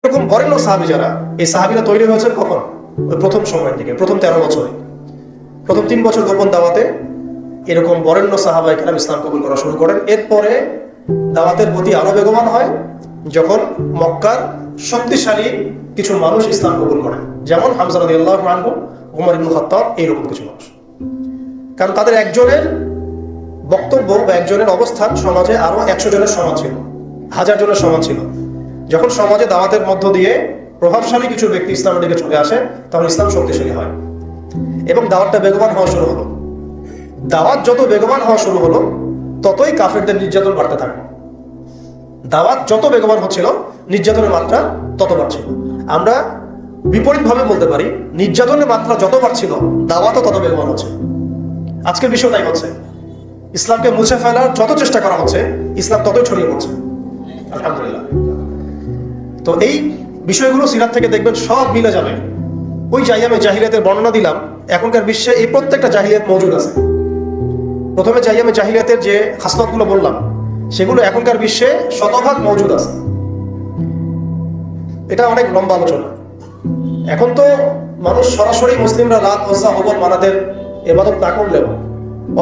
এরকম বরেণ্য সাহাবী যারা, এই সাহাবীরা তৈরি হয়েছেন কখন? ওই প্রথম সময়ের দিকে, প্রথম 13 বছরে, প্রথম 3 বছর গোপন দাওয়াতে এরকম বরেণ্য সাহাবায়ে কেরাম ইসলাম কবুল করা শুরু করেন। এরপরে দাওয়াতের গতি আরো বেগবান হয় যখন মক্কার শক্তিশালী কিছু মানুষ ইসলাম কবুল করেন, যেমন হামজা রাদিয়াল্লাহু আনহু, ওমর ইবনে খাত্তাব, এইরকম কিছু মানুষ। কারণ তাদের একজনের বক্তব্য বা একজনের অবস্থান সমাজে আরো 100 জনের সমান ছিল, 1000 জনের সমান ছিল। যখন সমাজে দাওয়াতের মধ্য দিয়ে প্রভাবশালী কিছু ব্যক্তি ইসলামের দিকে চলে আসে, তখন ইসলাম শক্তিশালী হয় এবং দাওয়াতটা বেগবান হওয়া শুরু হলো। দাওয়াত যত বেগবান হওয়া শুরু হলো, ততই কাফেরদের নির্যাতন বাড়তে থাকে। দাওয়াত যত বেগবান হচ্ছিল, নির্যাতনের মাত্রা তত বাড়ছিল। আমরা বিপরীতভাবে বলতে পারি, নির্যাতনের মাত্রা যত বাড়ছিল, দাওয়াতও তত বেগবান হচ্ছে। আজকের বিষয় তাই হচ্ছে। ইসলামকে মুছে ফেলার যত চেষ্টা করা হচ্ছে, ইসলাম ততই ছড়িয়ে পড়ছে, আলহামদুলিল্লাহ। তো এই বিষয়গুলো সিরাত থেকে দেখবেন সব মিলে যাবে। ওই যে আইয়ামে জাহিলিয়াতের বর্ণনা দিলাম, এখনকার বিশ্বে এই প্রত্যেকটা জাহিলিয়াত মওজুদ আছে। প্রথমে যে আইয়ামে জাহিলিয়াতের যে খাসলতগুলো বললাম, সেগুলো এখনকার বিশ্বে শতভাগ মওজুদ আছে। এটা অনেক লম্বা আলোচনা। এখন তো মানুষ সরাসরি মুসলিমরা লাত, উজ্জা, হুবল, মানাতের ইবাদত না করলেও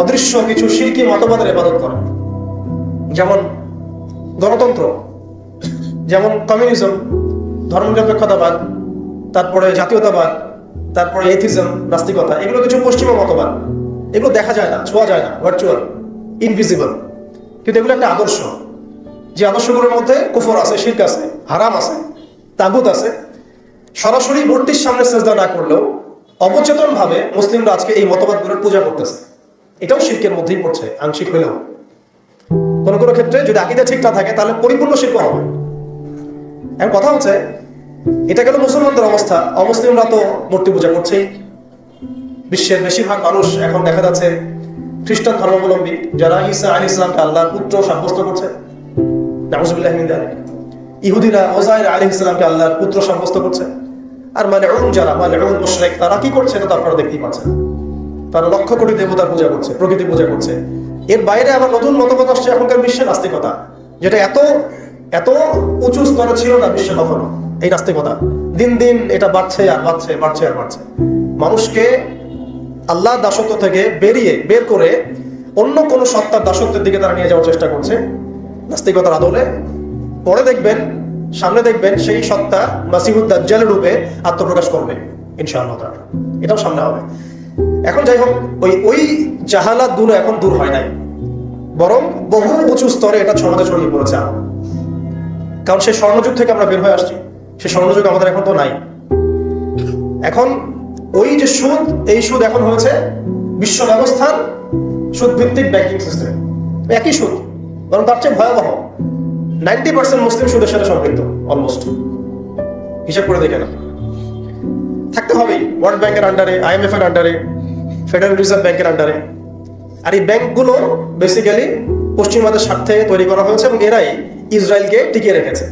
অদৃশ্য কিছু শিরকি মতবাদের ইবাদত করে, যেমন গণতন্ত্র, যেমন কমিউনিজম, ধর্মনিরপেক্ষতাবাদ, তারপরে জাতীয়তাবাদ, তারপরে এথিজম, নাস্তিকতা। এগুলো কিছু পশ্চিমা মতবাদ। এগুলো দেখা যায় না, ছোঁয়া যায় না, ভার্চুয়াল, ইনভিজিবল, কিন্তু এগুলো একটা আদর্শ। যে আদর্শগুলোর মধ্যে কুফর আছে, শিরক আছে, হারাম আছে, তাগুত আছে। সরাসরি মূর্তির সামনে সেজদা না করলেও অবচেতন ভাবে মুসলিমরা আজকে এই মতবাদগুলোর পূজা করতেছে। এটাও শিরকের মধ্যেই পড়ছে, আংশিক হলেও। কোনো কোনো ক্ষেত্রে যদি আকীদা ঠিক না থাকে, তাহলে পরিপূর্ণ শিরক হবে। এখন কথা হচ্ছে, এটা গেল মুসলমানদের অবস্থা। অমুসলিমরা তো মূর্তি পূজা করছেই। বিশ্বের বেশিরভাগ মানুষ এখন দেখা যাচ্ছে খ্রিস্টান ধর্মাবলম্বী, যারা ঈসা আলাইহিস সালামকে আল্লাহর পুত্র সাব্যস্ত করছে, নাউযুবিল্লাহি মিন যালিক। ইহুদিরা ওযাইর আলাইহিস সালামকে আল্লাহর পুত্র সাব্যস্ত করছে। আর মালউন যারা, মালউন মুশরিক, তারা কি করছে এটা তো আপনারা দেখতেই পাচ্ছেন। তারা লক্ষ কোটি দেবতার পূজা করছে, প্রকৃতি পূজা করছে। এর বাইরে আবার নতুন মতবাদ আসছে এখনকার বিশ্বে, নাস্তিকতা, যেটা এত এত উঁচু স্তরে ছিল না বিশ্বে কখনো। এই নাস্তিকতা দিন দিন এটা বাড়ছে আর বাড়ছে, বাড়ছে আর বাড়ছে। মানুষকে আল্লাহর দাসত্ব থেকে বের করে অন্য কোন সত্তার দাসত্বের দিকে তারা নিয়ে যাওয়ার চেষ্টা করছে নাস্তিকতার আদলে। পরে দেখবেন, সামনে দেখবেন সেই সত্তা মাসিহুদ দাজ্জালের রূপে আত্মপ্রকাশ করবে ইনশাআল্লাহ তাআলা। এটাও সামনে হবে। এখন যাই হোক, ওই জাহালাত গুলো এখন দূর হয় নাই, বরং বহু উঁচু স্তরে এটা সমাজে ছড়িয়ে পড়েছে। কারণ সেই স্বর্ণযুগ থেকে আমরা বের হয়ে আসছি, সেই স্বর্ণযুগ আমাদের এখন তো নাই। এখন ওই যে সুদ, এই সুদ এখন হয়েছে বিশ্ব ব্যবস্থার সুদ ভিত্তিক ব্যাংকিং সিস্টেম। একই সুদ, বরং তার চেয়ে ভয়াবহ। 90% মুসলিম সুদের সাথে সম্পৃক্ত, অলমোস্ট। হিসাব করে দেখে না, থাকতে হবেই ওয়ার্ল্ড ব্যাংকের আন্ডারে, IMF এর আন্ডারে, ফেডারেল রিজার্ভ ব্যাংকের আন্ডারে। আর এই ব্যাংকগুলো বেসিক্যালি পশ্চিমাদের স্বার্থে তৈরি করা হয়েছে এবং এরাই ইসরায়েলকে টিকিয়ে রেখেছে।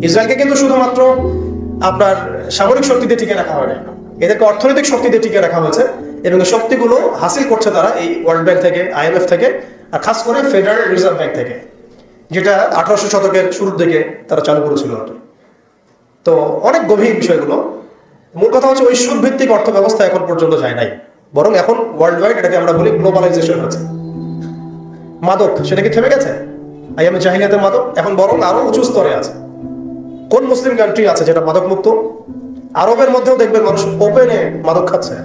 ইসরায়েলকে কিন্তু শুধুমাত্র আপনার সামরিক শক্তি দিয়ে টিকিয়ে রাখা হয় না, এদেরকে অর্থনৈতিক শক্তি দিয়ে টিকিয়ে রাখা হয়েছে। এবং এই শক্তিগুলো হাসিল করছে তারা এই ওয়ার্ল্ড ব্যাংক থেকে, IMF থেকে, আর খাস করে ফেডারেল রিজার্ভ ব্যাংক থেকে, যেটা 1800 শতকের শুরুর দিকে তারা চালু করেছিল আর কি। তো অনেক গভীর বিষয়গুলো। মূল কথা হচ্ছে, ওই সুদ ভিত্তিক অর্থ ব্যবস্থা এখন পর্যন্ত যায় নাই, বরং এখন ওয়ার্ল্ড ওয়াইড এটাকে আমরা বলি গ্লোবালাইজেশন হয়েছে। মাদক, সেটা কি থেমে গেছে? আইয়ামে জাহিলিয়াতের মাদক এখন বরং আরো উঁচু স্তরে আছে। কোন মুসলিম কান্ট্রি আছে যেটা মাদক মুক্ত? আরবের মধ্যেও দেখবেন মানুষ ওপেনে মাদক খাচ্ছে,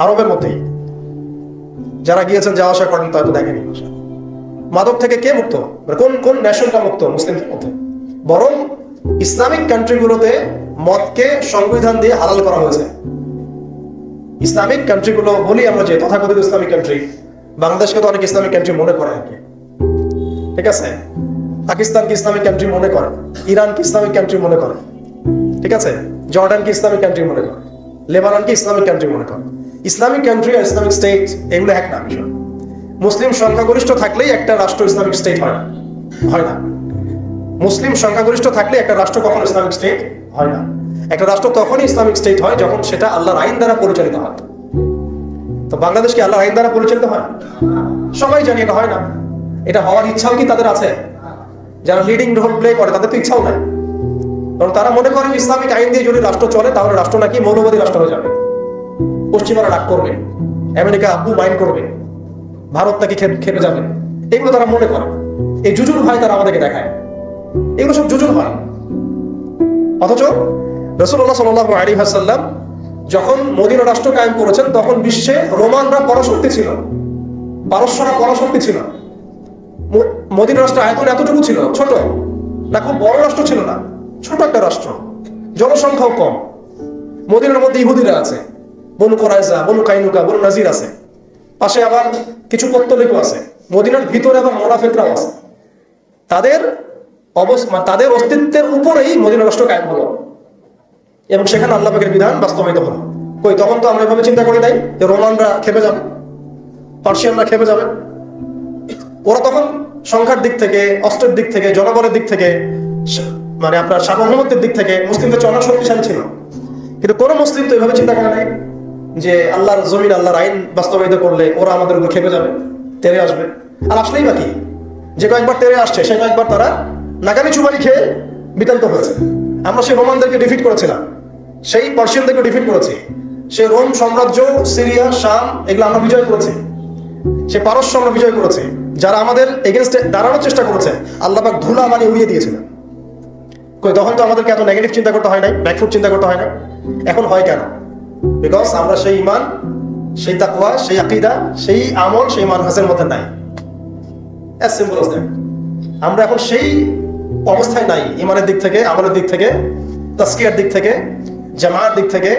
আরবের মধ্যেই। যারা গিয়েছেন, যাওয়া আসা করেন, তারা তো দেখেনি মাদক থেকে কে মুক্ত, কোন কোন ন্যাশনটা মুক্ত মুসলিমদের মধ্যে। বরং ইসলামিক কান্ট্রিগুলোতে মদকে সংবিধান দিয়ে হালাল করা হয়েছে। ইসলামিক কান্ট্রিগুলো বলি আমরা, যে তথাকথিত ইসলামিক কান্ট্রি, বাংলাদেশকে তো অনেক ইসলামিক কান্ট্রি মনে করে আর কি, ঠিক আছে? পাকিস্তানকে ইসলামিক কান্ট্রি মনে করে, ইরানকে ইসলামিক কান্ট্রি মনে করে, ঠিক আছে? জর্ডানকে ইসলামিক কান্ট্রি মনে করে, লেবাননকে ইসলামিক কান্ট্রি মনে করে। ইসলামিক কান্ট্রি আর ইসলামিক স্টেট এগুলো এক না বিষয়। মুসলিম সংখ্যাগরিষ্ঠ থাকলেই একটা রাষ্ট্র ইসলামিক স্টেট হয় না, হয় না। মুসলিম সংখ্যাগরিষ্ঠ থাকলে একটা রাষ্ট্র কখনো ইসলামিক স্টেট হয় না। একটা রাষ্ট্র তখনই ইসলামিক স্টেট হয় যখন সেটা আল্লাহর আইন দ্বারা পরিচালিত হয়। তো বাংলাদেশ কি আল্লাহর আইন দ্বারা পরিচালিত হয়? সবাই জানি এটা হয় না। এটা হওয়ার ইচ্ছাও কি তাদের আছে? যারা লিডিং রোল প্লে করে তাদের তো ইচ্ছাও নাই। কারণ তারা মনে করে ইসলামিক আইন দিয়ে যদি রাষ্ট্র চলে তাহলে রাষ্ট্র নাকি মৌলবাদী রাষ্ট্র হয়ে যাবে, পশ্চিমারা রাগ করবে, আমেরিকা আপু মাইন্ড করবে, ভারত নাকি খেপে যাবে, এগুলো তারা মনে করে। এই জুজুর ভয় তারা আমাদেরকে দেখায়, এগুলো সব জুজুর ভয়। অথচ রাসূলুল্লাহ সাল্লাল্লাহু আলাইহি ওয়াসাল্লাম যখন মদিনা রাষ্ট্র কায়েম করেছেন তখন বিশ্বে রোমানরা পরাশক্তি ছিল, পারস্যরা পরাশক্তি ছিল। মদিনা রাষ্ট্র আয়তন এতটুকু ছিল, ছোট না, খুব বড় রাষ্ট্র ছিল না, ছোট একটা রাষ্ট্র, জনসংখ্যাও কম। মদিনার মধ্যে ইহুদিরা আছে, বনু কুরাইজা, বনু কাইনুকা, বনু নাজির আছে, পাশে আবার কিছু পত্তলিকও আছে, মদিনার ভিতরে আবার মুনাফিকরাও আছে। তাদের অস্তিত্বের উপরেই মদিনা রাষ্ট্র কায়েম হলো এবং সেখানে আল্লাহ পাকের বিধান বাস্তবায়িত হলো। কই তখন তো আমরা এভাবে চিন্তা করি নাই যে রোমানরা খেপে যাবে, পার্সিয়ানরা খেপে যাবে। ওরা তখন সংখ্যার দিক থেকে, অস্ত্রের দিক থেকে, জনবলের দিক থেকে, মানে আপনার সার্বভৌমত্বের দিক থেকে মুসলিমদের চেয়ে অনেক শক্তিশালী ছিল। কিন্তু কোন মুসলিম তো এভাবে চিন্তা করে নাই যে আল্লাহর জমিন, আল্লাহর আইন বাস্তবায়িত করলে ওরা আমাদের উপর খেপে যাবে, তেরে আসবে। আর আসলেই বাকি যে কয়েকবার তেরে আসছে সে কয়েকবার তারা নাগানি চুবানি খেয়ে বিতাড়িত হয়েছে। আমরা সেই রোমানদেরকে ডিফিট করেছিলাম, সেই পার্সিয়ানদেরকে ডিফিট করেছি, সেই রোম সাম্রাজ্য, সিরিয়া, শাম এগুলো আমরা বিজয় করেছি, সে পারস্য আমরা বিজয় করেছি। যারা আমাদের এগেনস্টে দাঁড়ানোর চেষ্টা করেছে আল্লাহ পাক ধুলা বানিয়ে উড়িয়ে দিয়েছিলেন। কই তখন তো আমাদেরকে এত নেগেটিভ চিন্তা করতে হয় নাই, ব্যাকফুট চিন্তা করতে হয় না। এখন হয় কেন? বিকজ আমরা সেই ঈমান, সেই তাকওয়া, সেই আকীদা, সেই আমল, সেই মানহাজের মধ্যে নাই। As simple as that. আমরা এখন সেই অবস্থায় নাই, ঈমানের দিক থেকে, আমলের দিক থেকে, তাসকিয়ার দিক থেকে, জামাতের দিক থেকে,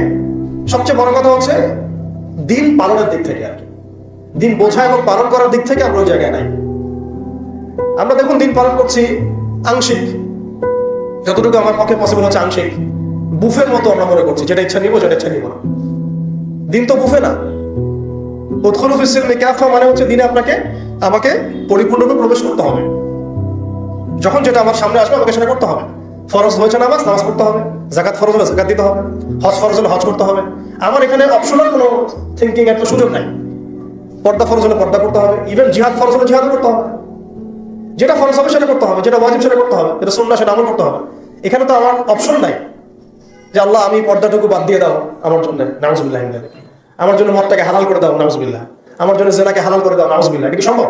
সবচেয়ে বড় কথা হচ্ছে দিন পালনের দিক থেকে। আর কি দিন বোঝা এবং পালন করার দিক থেকে আমরা ওই জায়গায় নাই। আমরা দেখুন দিন পালন করছি আংশিক, যতটুকু আমার পক্ষে পসিবল হচ্ছে আংশিক, বুফের মতো আমরা মনে করছি, যেটা ইচ্ছা নিব, যেটা ইচ্ছা নিব না। দিন তো বুফে না। উদখুলু ফিস সিলমি কাফা মানে হচ্ছে দিনে আমাকে পরিপূর্ণরূপে প্রবেশ করতে হবে। যখন যেটা আমার সামনে আসবে আমাকে সেটা করতে হবে। ফরজ হয়েছে নামাজ পড়তে হবে, যাকাত ফরজ হলে যাকাত দিতে হবে, হজ ফরজ হলে হজ করতে হবে। আমার এখানে অপশনাল কোনো থিঙ্কিং এর সুযোগ নাই। পর্দা ফরজ হলে পর্দা করতে হবে, ইভেন জিহাদ ফরজ হলে জিহাদ করতে হবে। যেটা ফরজ হবে সেটা করতে হবে, যেটা ওয়াজিব সেটা করতে হবে, যেটা সুন্নাহ সেটা আমল করতে হবে। এখানে তো আমার অপশন নাই যে আল্লাহ আমি পর্দাটুকু বাদ দিয়ে দাও আমার জন্য, নাউজুবিল্লাহ, আমার জন্য মদটাকে হালাল করে দাও, নাউজুবিল্লাহ, আমার জন্য জিনাকে হালাল করে দাও, নাউজুবিল্লাহ। এটা কি সম্ভব?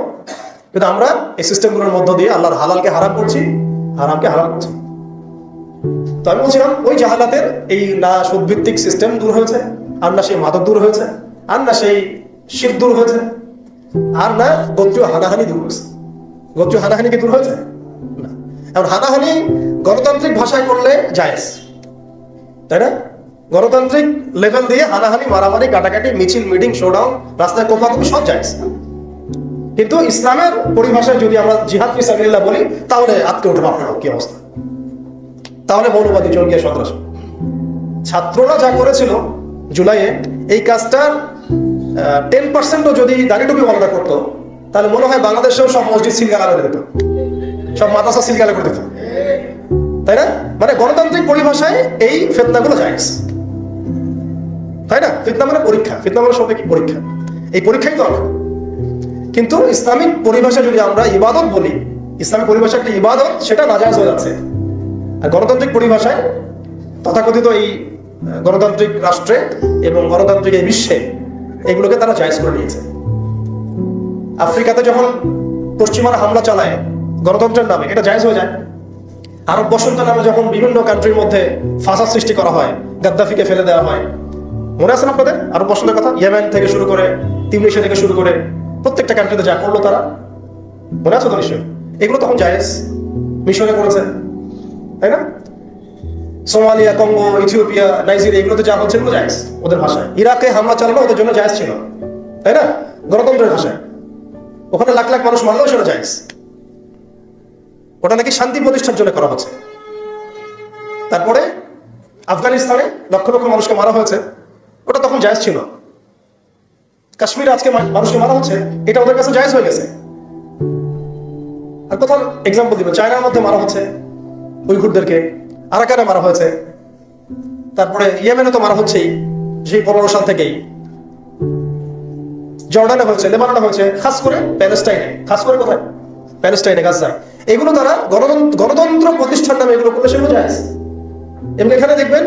কিন্তু আমরা এই সিস্টেমগুলোর মধ্য দিয়ে আল্লাহর হালালকে হারাম করছি, হারামকে হালাল করছি। তো আমি বলছিলাম ওই জাহালাতের এই না সুদভিত্তিক সিস্টেম দূর হয়েছে, আর না সেই মাদক দূর হয়েছে, আর না সেই শিরক দূর হয়েছে, আর না গোত্রীয় হানাহানি দূর হয়েছে। গোত্রীয় হানাহানি কি দূর হয়েছে? না। এখন হানাহানি গণতান্ত্রিক ভাষায় করলে জায়েজ, তাই না? গণতান্ত্রিক লেভেল দিয়ে হানাহানি, মারামারি, কাটাকাটি, মিছিল, মিটিং, শোডাউন, রাস্তায় কোপাকুপি সব জায়েজ। কিন্তু ইসলামের পরিভাষায় যদি আমরা জিহাদ ফি সাবিলিল্লাহ বলি তাহলে আটকে উঠে আপনার কি অবস্থা? তাহলে মৌলবাদী, জঙ্গি, সন্ত্রাস। ছাত্ররা যা করেছিল জুলাইয়ে, এই কাজটার 10%ও যদি দাড়ি টুপি ওয়ালারা করতো তাহলে মনে হয় বাংলাদেশেও সব মসজিদ সিলগালা করে দিত, সব মাদ্রাসা সিলগালা করে দিত, তাই না? মানে গণতান্ত্রিক পরিভাষায় এই ফিতনাগুলো জায়েজ, তাই না? ফিতনা মানে পরীক্ষা, ফিতনা মানে সঙ্গে কি পরীক্ষা, এই পরীক্ষাই তো আমরা। কিন্তু ইসলামিক পরিভাষায় যদি আমরা ইবাদত বলি, ইসলামিক পরিভাষা একটা ইবাদত, সেটা নাজায়েজ হয়ে যাচ্ছে। আর গণতান্ত্রিক পরিভাষায় তথাকথিত এই গণতান্ত্রিক রাষ্ট্রে এবং গণতান্ত্রিক এই বিশ্বে এগুলোকে তারা জায়েজ করে নিয়েছে। আফ্রিকাতে যখন পশ্চিমারা হামলা চালায় গণতন্ত্রের নামে, এটা জায়েজ হয়ে যায়। আরব বসন্তের নামে যখন বিভিন্ন কান্ট্রির মধ্যে ফাসাদ সৃষ্টি করা হয়, গাদ্দাফিকে ফেলে দেওয়া হয়, মনে আছে না আপনাদের আরব বসন্তের কথা? ইয়েমেন থেকে শুরু করে, তিউনিসিয়া থেকে শুরু করে প্রত্যেকটা কান্ট্রিতে যা করলো তারা, মনে আছে তো নিশ্চয়ই? এগুলো তখন জায়েজ, মিশরে করেছে, তাই না? সোমালিয়া, কঙ্গো, ইথিওপিয়া, নাইজেরিয়া, এগুলোতে যা হচ্ছে এগুলো জায়েজ ওদের ভাষায়। ইরাকে হামলা চালানো ওদের জন্য জায়েজ ছিল, তাই না? গণতন্ত্রের ভাষায়। ওখানে লাখ লাখ মানুষ মারলেও সেটা জায়েজ। ওটা নাকি শান্তি প্রতিষ্ঠার জন্য করা হচ্ছে। তারপরে আফগানিস্তানে লক্ষ লক্ষ মানুষকে মারা হয়েছে, ওটা তখন জায়েজ ছিল। কাশ্মীরে আজকে মানুষকে মারা হচ্ছে, এটা ওদের কাছে জায়েজ হয়ে গেছে। আর কোথাও এক্সাম্পল দিব, চায়নার মধ্যে মারা হচ্ছে উইঘুরদেরকে, আরাকানে মারা হয়েছে, তারপরে ইয়েমেনে তো মারা হচ্ছেই সেই 15 সাল থেকেই, জর্ডানে হয়েছে, লেবাননে হয়েছে, খাস করে প্যালেস্টাইনে, খাস করে কোথায়? প্যালেস্টাইনে, গাজায়। এগুলো তারা গণতন্ত্র প্রতিষ্ঠার নামে এগুলো করলে সেগুলো জায়েজ। এবং এখানে দেখবেন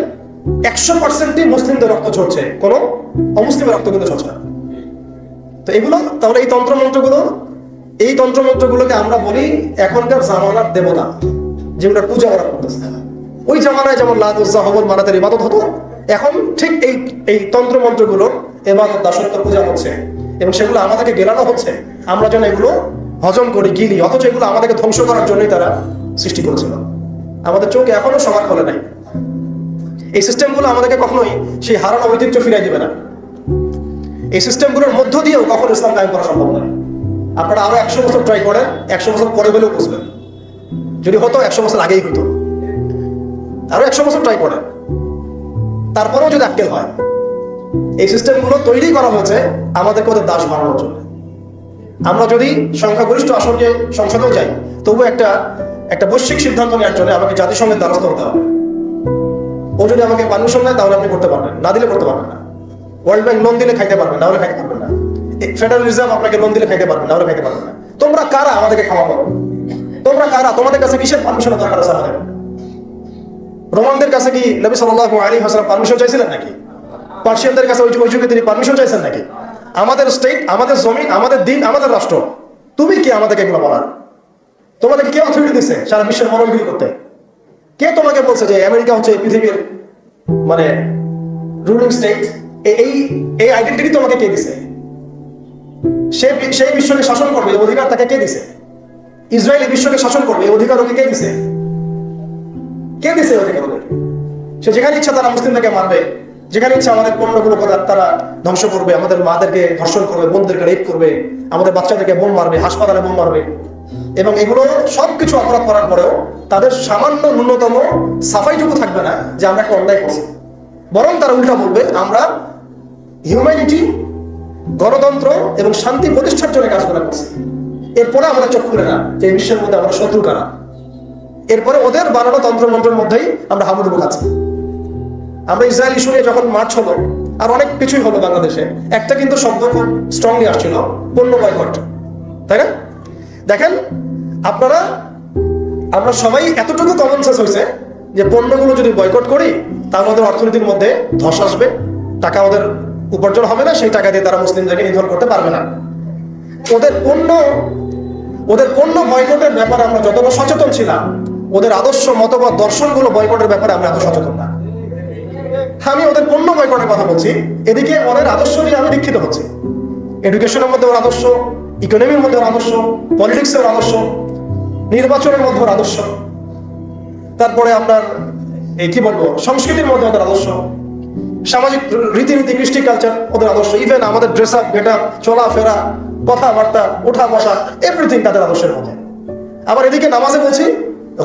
100%ই মুসলিমদের রক্ত ঝরছে, কোনো অমুসলিমের রক্ত কিন্তু ঝরছে না। তো এগুলো তাহলে এই তন্ত্রমন্ত্রগুলোকে আমরা বলি এখনকার জামানার দেবতা, যেগুলো পূজা করা করতেছে। ওই জামানায় যেমন লাত উজ্জা হবল মানাতের ইবাদত হতো, এখন ঠিক এই তন্ত্রমন্ত্রগুলো ইবাদত দাসত্ব পূজা হচ্ছে, এবং সেগুলো আমাদেরকে গেলানো হচ্ছে, আমরা যেন এগুলো হজম করি, গিলি। অথচ এগুলো আমাদেরকে ধ্বংস করার জন্যই তারা সৃষ্টি করেছিল। আমাদের চোখ এখনো সবার খোলে নাই। এই সিস্টেমগুলো আমাদেরকে কখনোই সেই হারানো ঐতিহ্য ফিরাই দিবে না। এই সিস্টেমগুলোর মধ্য দিয়েও কখনো ইসলাম কায়েম করা সম্ভব নয়। আপনারা আরো 100 বছর ট্রাই করেন, 100 বছর পরে হলেও বুঝবেন। যদি হতো 100 বছর আগেই হতো। আরো 100 বছর ট্রাই করেন, তারপরেও যদি আক্কেল হয়। এই সিস্টেমগুলো তৈরি করা হয়েছে আমাদেরকে ওদের দাস বানানোর জন্য। আমরা যদি সংখ্যাগরিষ্ঠ আসনে সংসদেও যাই, তবু একটা বৈশ্বিক সিদ্ধান্ত নেওয়ার জন্য আমাকে জাতিসংঘের দ্বারস্থ হতে হবে। ও যদি আমাকে পারমিশন দেয় তাহলে আপনি করতে পারবেন, না দিলে করতে পারবেন না। ওয়ার্ল্ড ব্যাংক লোন দিলে খাইতে পারবেন, না হলে খাইতে পারবেন না। ফেডারেল রিজার্ভ আপনাকে লোন দিলে খাইতে পারবেন, না হলে খাইতে পারবেন না। তোমরা কারা আমাদেরকে খাওয়াবো? তোমরা কারা? তোমাদের কাছে কিসের পারমিশনের দরকার আছে আমাদের? রোমানদের কাছে কি নবী সাল্লাল্লাহু আলাইহি ওয়াসাল্লাম পারমিশন চাইছিলেন নাকি? পার্সিয়ানদের কাছে ওই যুগে তিনি পারমিশন চাইছেন নাকি? আমাদের স্টেট, আমাদের জমিন, আমাদের দিন, আমাদের রাষ্ট্র, তুমি কি আমাদেরকে এগুলো বলার? তোমাদেরকে কে অথরিটি দিচ্ছে সারা বিশ্বের মরণগিরি করতে? কে তোমাকে বলছে যে আমেরিকা হচ্ছে পৃথিবীর মানে রুলিং স্টেট? এই আইডেন্টিটি তোমাকে কে দিছে? সেই বিশ্বকে শাসন করবে এই অধিকার তাকে কে দিছে? ইসরায়েল বিশ্বকে শাসন করবে এই অধিকার ওকে কে দিছে? কে দিছে অধিকার ওদেরকে? সে যেখানে ইচ্ছা তারা মুসলিমদেরকে মারবে, যেখানে ইচ্ছা আমাদের পণ্যগুলো তারা ধ্বংস করবে, আমাদের মাদেরকে ধর্ষণ করবে, বোনদেরকে রেপ করবে, আমাদের বাচ্চাদেরকে বোম মারবে, হাসপাতালে বোম মারবে। এবং এগুলো সবকিছু অপরাধ করার পরেও তাদের সামান্য ন্যূনতম সাফাইটুকু থাকবে না যে আমরা একটা অন্যায় করছি। বরং তারা উল্টা বলবে আমরা হিউম্যানিটি, গণতন্ত্র এবং শান্তি প্রতিষ্ঠার জন্য কাজগুলো করছি। এরপরে আমাদের চোখ খুলে না যে বিশ্বের মধ্যে আমরা শত্রু কারা। এরপরে ওদের বানানো তন্ত্রমন্ত্রের মধ্যেই আমরা হাবুডুবু খাচ্ছি। আমরা ইসরায়েল ইস্যু নিয়ে যখন মার্চ হলো, আর অনেক কিছুই হলো বাংলাদেশে, একটা কিন্তু শব্দ খুব স্ট্রংলি আসছিল, পণ্য বয়কট, তাই না? দেখেন আমরা সবাই এতটুকু কমন সেন্স হয়েছে যে পণ্যগুলো যদি বয়কট করি তাহলে ওদের অর্থনীতির মধ্যে ধস আসবে, টাকা ওদের উপার্জন হবে না, সেই টাকা দিয়ে তারা মুসলিমদেরকে নিধন করতে পারবে না। ওদের পণ্য বয়কটের ব্যাপারে আমরা যতটা সচেতন ছিলাম, ওদের আদর্শ, মতবাদ, দর্শনগুলো বয়কটের ব্যাপারে আমরা এত সচেতন না। আমি ওদের পণ্য বয়কটের কথা বলছি, এদিকে ওদের আদর্শ নিয়ে আমি দীক্ষিত হচ্ছি। এডুকেশনের মধ্যে ওর আদর্শ, ইকোনমির মধ্যে ওর আদর্শ, পলিটিক্সের আদর্শ, নির্বাচনের মধ্যে ওর আদর্শ, তারপরে আপনার এই কি বলবো সংস্কৃতির মধ্যে ওদের আদর্শ, সামাজিক রীতিনীতি, কৃষ্টি কালচার ওদের আদর্শ, ইভেন আমাদের ড্রেস আপ, গেট আপ, চলাফেরা, কথাবার্তা, ওঠা বসা, এভরিথিং তাদের আদর্শের মধ্যে। আবার এদিকে নামাজে বলছি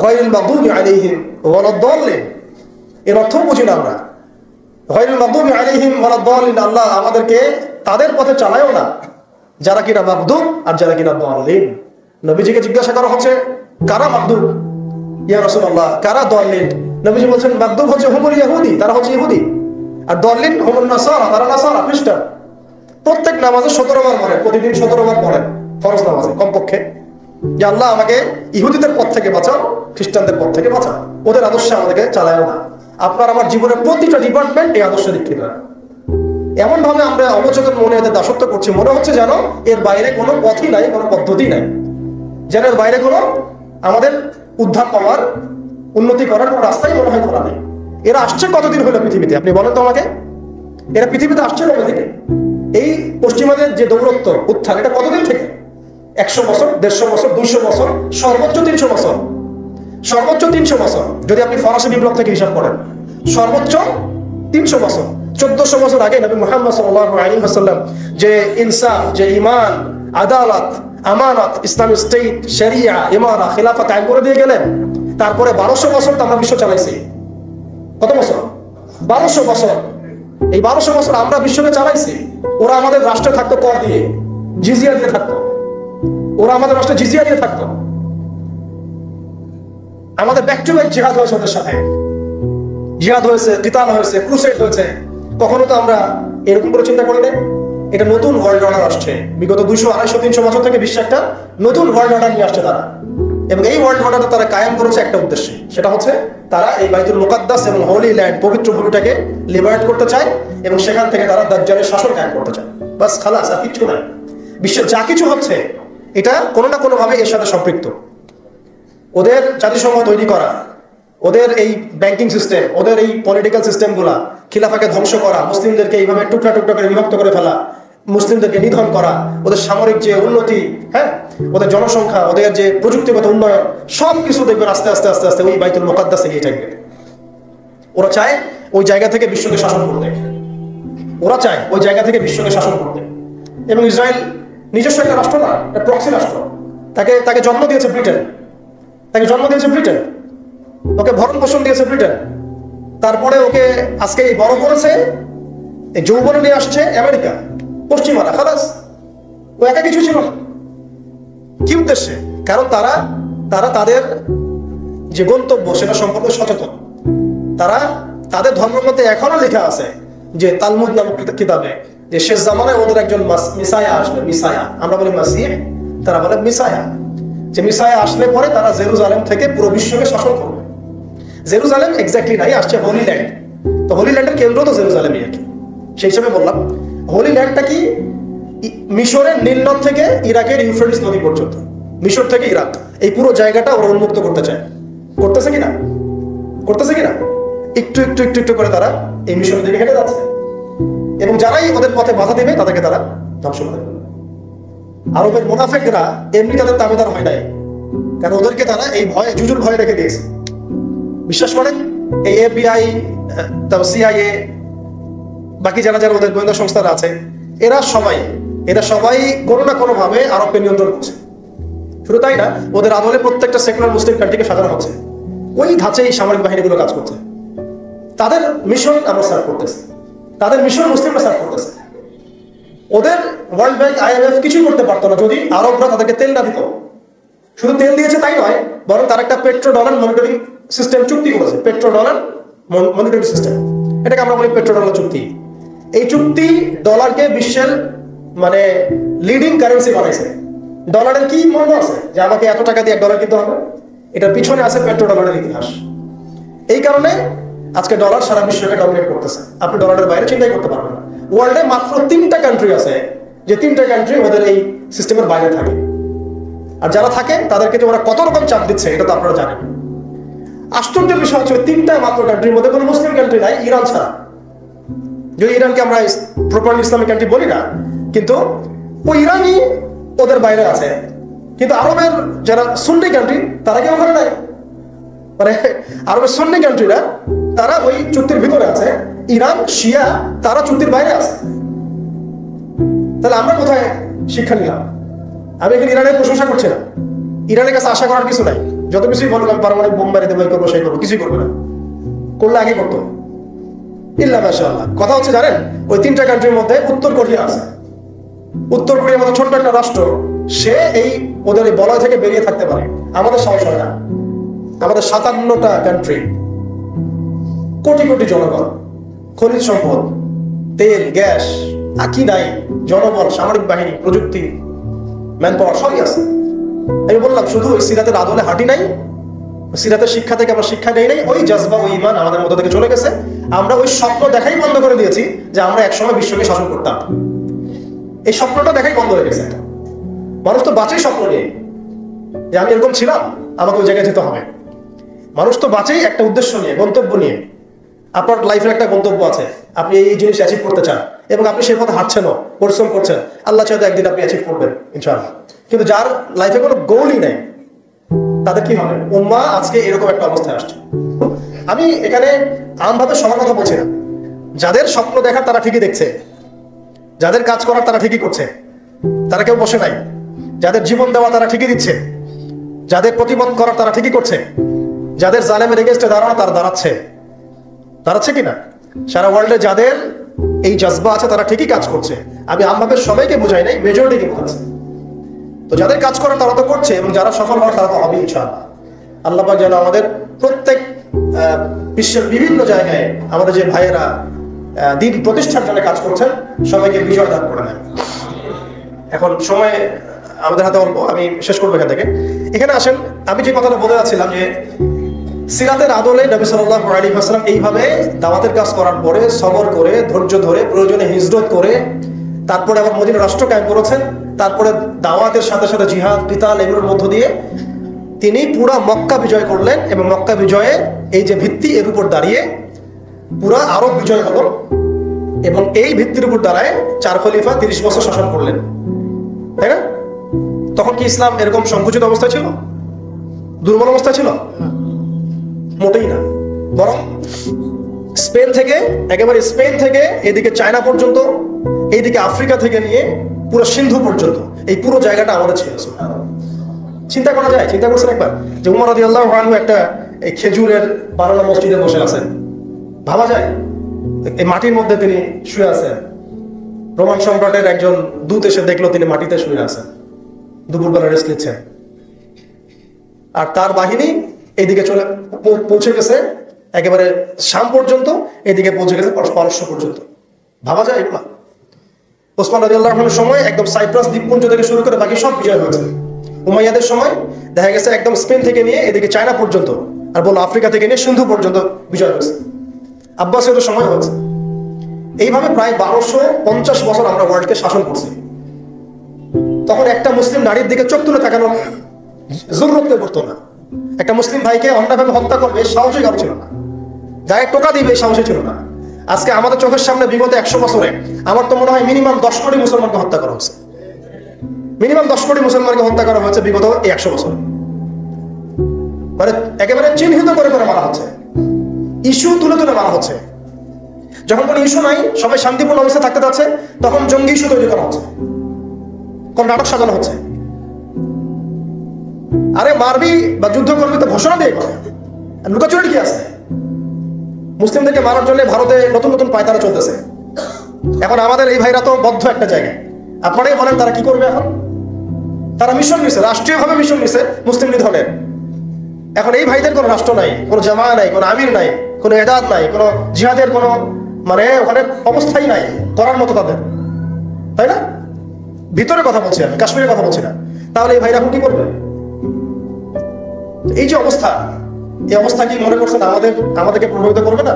গায়রিল মাগদুবি আলাইহিম ওয়ালাদ-দাল্লিন, এর অর্থ বুঝি না আমরা। গায়রিল মাগদুবি আলাইহিম ওয়ালাদ-দাল্লিন, আল্লাহ আমাদেরকে তাদের পথে চালায়ও না যারা কিনা মাগদুব আর যারা কিনা দাল্লিন। নবীজিকে জিজ্ঞাসা করা হচ্ছে কারা মাগদুব ইয়া রাসূলুল্লাহ, কারা দাল্লিন? নবীজি বলছেন মাগদুব হচ্ছে হুমুল ইহুদি, তারা হচ্ছে ইহুদি, আর দাল্লিন হুমুন নাসারা, তারা নাসারা, খ্রিস্টান। প্রত্যেক নামাজে 17 বার পড়ে, প্রতিদিন 17 বার পড়ে ফরজ নামাজে কমপক্ষে, যে আল্লাহ আমাকে ইহুদিদের পথ থেকে বাঁচাও, খ্রিস্টানদের পথ থেকে বাঁচাও, ওদের আদর্শে আমাদেরকে চালায় না। আপনার আমার জীবনের প্রতিটা ডিপার্টমেন্ট এই আদর্শে দীক্ষিত। এমন ভাবে আমরা অবচেতন মনে এদের দাসত্ব করছি, মনে হচ্ছে যেন এর বাইরে কোনো পথই নাই, কোনো পদ্ধতি নাই, যেন এর বাইরে কোনো আমাদের উদ্ধার পাওয়ার, উন্নতি করার কোনো রাস্তাই মনে হয় খোলা নেই। এরা আসছে কতদিন হলো পৃথিবীতে? আপনি বলেন তো আমাকে, এরা পৃথিবীতে আসছে কবে থেকে? এই পশ্চিমাদের যে দৌরত্ব, উত্থান, এটা কতদিন থেকে? 100 বছর, 150 বছর, 200 বছর, সর্বোচ্চ 300 বছর, সর্বোচ্চ 300 বছর। যদি আপনি ফরাসি বিপ্লব থেকে হিসাব করেন, সর্বোচ্চ 300 বছর। 1400 বছর আগে নবী মুহাম্মদ সাল্লাল্লাহু আলাইহি ওয়াসাল্লাম যে ইনসাফ, যে ঈমান, আদালত, আমানত, ইসলামিক স্টেট, শরিয়া, ইমারা, খিলাফত কায়েম করে দিয়ে গেলেন। তারপরে 1200 বছর তো আমরা বিশ্ব চালাইছি। কত বছর? 1200 বছর। এই 1200 বছর আমরা বিশ্বকে চালাইছি। ওরা আমাদের রাষ্ট্রে থাকতো কর দিয়ে, জিজিয়া দিয়ে থাকতো। ওরা আমাদের রাষ্ট্রে জিজিয়া দিয়ে থাকতো। আমাদের ব্যাক টু ব্যাক জিহাদ হয়েছে ওদের সাথে, জিহাদ হয়েছে, কিতাল হয়েছে, ক্রুসেড হয়েছে। কখনো তো আমরা এরকম করে চিন্তা করি না। এটা নতুন ওয়ার্ল্ড অর্ডার আসছে, বিগত 200, 250, 300 বছর থেকে বিশ্বে একটা নতুন ওয়ার্ল্ড অর্ডার নিয়ে আসছে তারা। এবং এই ওয়ার্ল্ড অর্ডারটা তারা কায়েম করেছে একটা উদ্দেশ্যে, সেটা হচ্ছে তারা এই বাইতুল মুকাদ্দাস এবং হোলি ল্যান্ড, পবিত্র ভূমিটাকে লিবারেট করতে চায় এবং সেখান থেকে তারা দাজ্জালের শাসন কায়েম করতে চায়। বাস, খালাস, আর কিচ্ছু নাই। বিশ্বের যা কিছু হচ্ছে এটা কোনো না কোনোভাবে এর সাথে সম্পৃক্ত। ওদের জাতিসংঘ তৈরি করা, ওদের এই ব্যাংকিং সিস্টেম, ওদের এই পলিটিক্যাল সিস্টেমগুলা, খিলাফাকে ধ্বংস করা, মুসলিমদেরকে এইভাবে টুকরা টুকরা করে বিভক্ত করে ফেলা, মুসলিমদেরকে নিধন করা, ওদের সামরিক যে উন্নতি, হ্যাঁ, ওদের জনসংখ্যা, ওদের যে প্রযুক্তিগত উন্নয়ন, সব কিছু দেখবেন আস্তে আস্তে আস্তে আস্তে ওই বাইতুল মুকাদ্দাসে গিয়ে থাকবে। ওরা চায় ওই জায়গা থেকে বিশ্বকে শাসন করতে, ওরা চায় ওই জায়গা থেকে বিশ্বকে শাসন করতে। এবং ইসরায়েল নিজস্ব একটা রাষ্ট্র না, একটা প্রক্সি রাষ্ট্র। তাকে জন্ম দিয়েছে ব্রিটেন, ওকে ভরণ পোষণ দিয়েছে ব্রিটেন। তারপরে ওকে আজকে বড় করেছে, এই যৌবনে নিয়ে আসছে আমেরিকা, পশ্চিমারা। খালাস, ও একা কিছু ছিল না। কি উদ্দেশ্যে? কারণ তারা তাদের যে গন্তব্য সেটা সম্পর্কে সচেতন। তারা তাদের ধর্মের মধ্যে এখনো লেখা আছে যে তালমুদ নামক কিতাবে যে শেষ জামানায় ওদের একজন মিসায়া আসবে। মিসায়া, আমরা বলি মাসিহ, তারা বলে মিসায়া। যে মিসায়া আসলে পরে তারা জেরুজালেম থেকে পুরো বিশ্বকে শাসন করবে। জেরুজালেম এক্স্যাক্টলি নাই, আসছে হোলি ল্যান্ড। তো হোলি ল্যান্ডের কেন্দ্র তো জেরুজালেমই আর কি। সেই হিসাবে বললাম হোলি ল্যান্ডটা কি মিশরের নীলনদ থেকে ইরাকের ইউফ্রেটিস নদী পর্যন্ত, মিশর থেকে ইরাক, এই পুরো জায়গাটা ওরা উন্মুক্ত করতে চায়। করতেছে কিনা একটু একটু একটু একটু করে তারা এই মিশরের দিকে হেঁটে যাচ্ছে। এবং যারাই ওদের পথে বাধা দেবে তাদেরকে তারা ধ্বংস করে দেবে। আরবের মুনাফিকরা এমনি তাদের তাবেদার হয় নাই, কারণ ওদেরকে তারা এই ভয়ে, জুজুর ভয়ে রেখে দিয়েছে। বিশ্বাস করেন, এই FBI, তারপর CIA, বাকি যারা যারা ওদের গোয়েন্দা সংস্থারা আছে, এরা সবাই কোনো না কোনো ভাবে আরবকে নিয়ন্ত্রণ করছে। শুধু তাই না, ওদের আদলে প্রত্যেকটা সেকুলার মুসলিম কান্ট্রিকে সাজানো হচ্ছে। ওই ধাঁচে এই সামরিক বাহিনীগুলো কাজ করছে। তাদের মিশন আমরা সার্ভ করতেছি, তাদের মিশন মুসলিমরা সার্ভ করতেছে। ওদের ওয়ার্ল্ড ব্যাংক, IMF কিছুই করতে পারতো না যদি আরবরা তাদেরকে তেল না দিত। শুধু তেল দিয়েছে তাই নয়, বরং তার একটা পেট্রো ডলার মনিটরিং সিস্টেম চুক্তি করেছে। পেট্রো ডলার মনিটরিং সিস্টেম, এটাকে আমরা বলি পেট্রো ডলার চুক্তি। এই চুক্তি ডলারকে বিশ্বের মানে লিডিং কারেন্সি বানাইছে। ডলারের কি মূল্য আছে যে আমাকে এত টাকা দিয়ে $1 কিনতে হবে? এটার পিছনে আছে পেট্রো ডলারের ইতিহাস। এই কারণে আজকে ডলার সারা বিশ্বকে ডমিনেট করতেছে। আপনি ডলারের বাইরে চিন্তাই করতে পারবেন না। ওয়ার্ল্ডে মাত্র 3টা কান্ট্রি আছে যে 3টা কান্ট্রি ওদের এই সিস্টেমের বাইরে থাকে। আর যারা থাকে তাদেরকে যে ওরা কত রকম চাপ দিচ্ছে এটা তো আপনারা জানেন। আশ্চর্যের বিষয় হচ্ছে 3টা মাত্র কান্ট্রির মধ্যে কোনো মুসলিম কান্ট্রি নাই, ইরান ছাড়া। যদি ইরানকে আমরা প্রপারলি ইসলামিক কান্ট্রি বলি না, কিন্তু ওই ইরানই ওদের বাইরে আছে। কিন্তু আরবের যারা সুন্নি কান্ট্রি তারা কি ওখানে নাই? মানে আরবের সুন্নি কান্ট্রিরা তারা ওই চুক্তির ভিতরে আছে, ইরান শিয়া তারা চুক্তির বাইরে আছে। তাহলে আমরা কোথায় শিক্ষা নিলাম? আমি এখানে ইরানের প্রশংসা করছি না, ইরানের কাছে আশা করার কিছু নাই। যত কিছুই বলুক আমি পারমাণবিক বোম মেরে দেবো, এই করবো সেই করবো, কিছুই করবে না। করলে আগে করতো ইল্লা মাশাআল্লাহ। কথা হচ্ছে জানেন, ওই 3টা কান্ট্রির মধ্যে উত্তর কোরিয়া আছে। উত্তর কোরিয়ার মতো ছোট্ট একটা রাষ্ট্র, সে এই ওদের এই বলয় থেকে বেরিয়ে থাকতে পারে। আমাদের সাহস হয় না। আমাদের 57টা কান্ট্রি, কোটি কোটি জনগণ, খনিজ সম্পদ, তেল, গ্যাস, কি নাই, জনবল, সামরিক বাহিনী, প্রযুক্তি, ম্যান পাওয়ার সবই আছে। আমি বললাম শুধু ওই সিরাতের আদলে হাঁটি নাই, সিরাতের শিক্ষা থেকে আমরা শিক্ষা নেই নাই, ওই জজবা, ওই ঈমান আমাদের মধ্যে থেকে চলে গেছে। আমরা ওই স্বপ্ন দেখাই বন্ধ করে দিয়েছি যে আমরা একসময় বিশ্বকে শাসন করতাম। এই স্বপ্নটা দেখাই বন্ধ হয়ে গেছে। মানুষ তো বাঁচেই স্বপ্ন নিয়ে যে আমি এরকম ছিলাম, আমাকে ওই জায়গায় যেতে হবে। মানুষ তো বাঁচেই একটা উদ্দেশ্য নিয়ে, গন্তব্য নিয়ে। আপনার লাইফের একটা গন্তব্য আছে, আপনি এই জিনিস অ্যাচিভ করতে চান এবং আপনি সেই পথে হাঁটছেনও, পরিশ্রম করছেন। আল্লাহ চাইতে একদিন আপনি অ্যাচিভ করবেন ইনশাআল্লাহ। কিন্তু যার লাইফে কোনো গোলই নেই, তাদের কি হবে? উম্মাহ আজকে এরকম একটা অবস্থায় আসছে। আমি এখানে আমভাবে সবার কথা বলছি না। যাদের স্বপ্ন দেখার তারা ঠিকই দেখছে, যাদের কাজ করার তারা ঠিকই করছে, তারা কেউ বসে নাই। যাদের জীবন দেওয়া তারা ঠিকই দিচ্ছে, যাদের প্রতিবাদ করার তারা ঠিকই করছে, যাদের জালেমের এগেইনস্টে দাঁড়ানো তারা দাঁড়াচ্ছে কিনা? সারা ওয়ার্ল্ডে যাদের এই জজবা আছে তারা ঠিকই কাজ করছে। আমি আমভাবে সবাইকে বোঝাই নাই, মেজরিটিকে বোঝাচ্ছি। তো যাদের কাজ করার তারা তো করছে, এবং যারা সফল হওয়ার তারা তো হবে ইনশাআল্লাহ। আল্লাহ পাক যেন আমাদের প্রত্যেক বিশ্বের বিভিন্ন জায়গায় আমাদের যে ভাইয়েরা দিন প্রতিষ্ঠার জন্য কাজ করছেন সবাইকে বিজয় দান করে নেন। এখন সময় আমাদের হাতে অল্প, আমি শেষ করবো এখান থেকে। এখানে আসেন, আমি যে কথাটা বলে যাচ্ছিলাম যে সিরাতের আদলে নবী সাল্লাল্লাহু আলাইহি ওয়াসাল্লাম এইভাবে দাওয়াতের কাজ করার পরে সবর করে, ধৈর্য ধরে, প্রয়োজনে হিজরত করে, তারপরে আবার মদিনা রাষ্ট্র কায়েম করেছেন। তারপরে দাওয়াতের সাথে সাথে জিহাদ, কিতাল এগুলোর মধ্য দিয়ে তিনি পুরা মক্কা বিজয় করলেন, এবং মক্কা বিজয়ে এই যে ভিত্তি, এর উপর দাঁড়িয়ে পুরা আরব বিজয় হলো, এবং এই ভিত্তির উপর দাঁড়ায় 4 খলিফা 30 বছর শাসন করলেন, তাই না? তখন কি ইসলাম এরকম সংকুচিত অবস্থায় ছিল, দুর্বল অবস্থায় ছিল? মোটেই না। বরং স্পেন থেকে, একেবারে স্পেন থেকে এদিকে চায়না পর্যন্ত, এইদিকে আফ্রিকা থেকে নিয়ে পুরো সিন্ধু পর্যন্ত এই পুরো জায়গাটা আমাদের ছিল। চিন্তা করা যায়, চিন্তা করছেন একবার যে উমর রাদিয়াল্লাহু আনহু একটা এই খেজুরের বানানো মসজিদে বসে আছেন? ভাবা যায়? এই মাটির মধ্যে তিনি শুয়ে আছেন। রোমান সম্রাটের একজন দূত এসে দেখলো তিনি মাটিতে শুয়ে আছেন, দুপুরবেলা রেস্ট নিচ্ছেন, আর তার বাহিনী এইদিকে চলে পৌঁছে গেছে একেবারে শাম পর্যন্ত, এদিকে পৌঁছে গেছে পারস্য পর্যন্ত। ভাবা যায় এগুলা? ওসমান রাদিয়াল্লাহু আনহুর সময় একদম সাইপ্রাস দ্বীপপুঞ্জ থেকে শুরু করে বাকি সব বিজয় হয়েছে। উমাইয়াদের সময় দেখা গেছে একদম স্পেন থেকে নিয়ে এদিকে চায়না পর্যন্ত, আর বললো আফ্রিকা থেকে নিয়ে সিন্ধু পর্যন্ত বিজয় হয়েছে। আব্বাসীয়দের সময় হয়েছে। এইভাবে প্রায় 1250 বছর আমরা ওয়ার্ল্ডকে শাসন করছি। তখন একটা মুসলিম নারীর দিকে চোখ তুলে তাকানো জরুরত করতো না। একটা মুসলিম ভাইকে অন্যভাবে হত্যা করবে সাহসই কারো ছিল না, গায়ে টোকা দিবে সাহসই ছিল না। আজকে আমাদের চোখের সামনে বিগত 100 বছরে আমার তো মনে হয় মিনিমাম 10 কোটি মুসলমানকে হত্যা করা হয়েছে। মিনিমাম 10 কোটি মুসলমানকে হত্যা করা হয়েছে বিগত 100 বছরে। মানে একেবারে চিহ্নিত করে করে মারা হচ্ছে, ইস্যু তুলে তুলে মারা হচ্ছে। যখন কোনো ইস্যু নাই, সবাই শান্তিপূর্ণ অবস্থায় থাকতে যাচ্ছে, তখন জঙ্গি ইস্যু তৈরি করা হচ্ছে, কোন নাটক সাজানো হচ্ছে। আরে মারবি বা যুদ্ধ করবি তো ঘোষণা দিয়ে করে, লুকাচুরি কি আছে? মুসলিমদেরকে মারার জন্য ভারতে নতুন নতুন পায়তারা চলতেছে। এখন আমাদের এই ভাইরা তো বদ্ধ একটা জায়গায়। আপনারাই বলেন তারা কি করবে এখন? তারা মিশন নিছে, রাষ্ট্রীয়ভাবে মিশন নিছে মুসলিম নিধনের। এখন এই ভাইদের কোনো রাষ্ট্র নাই, কোনো জামা নাই, কোনো আমির নাই, কোনো এজাদ নাই, কোনো জিহাদের কোনো মানে ওখানে অবস্থাই নাই করার মতো তাদের, তাই না? ভিতরে কথা বলছি আমি, কাশ্মীরের কথা বলছি না। তাহলে এই ভাইরা এখন কি করবে? এই যে অবস্থা, এই অবস্থা কি মনে করছেন আমাদেরকে প্রভাবিত করবে না?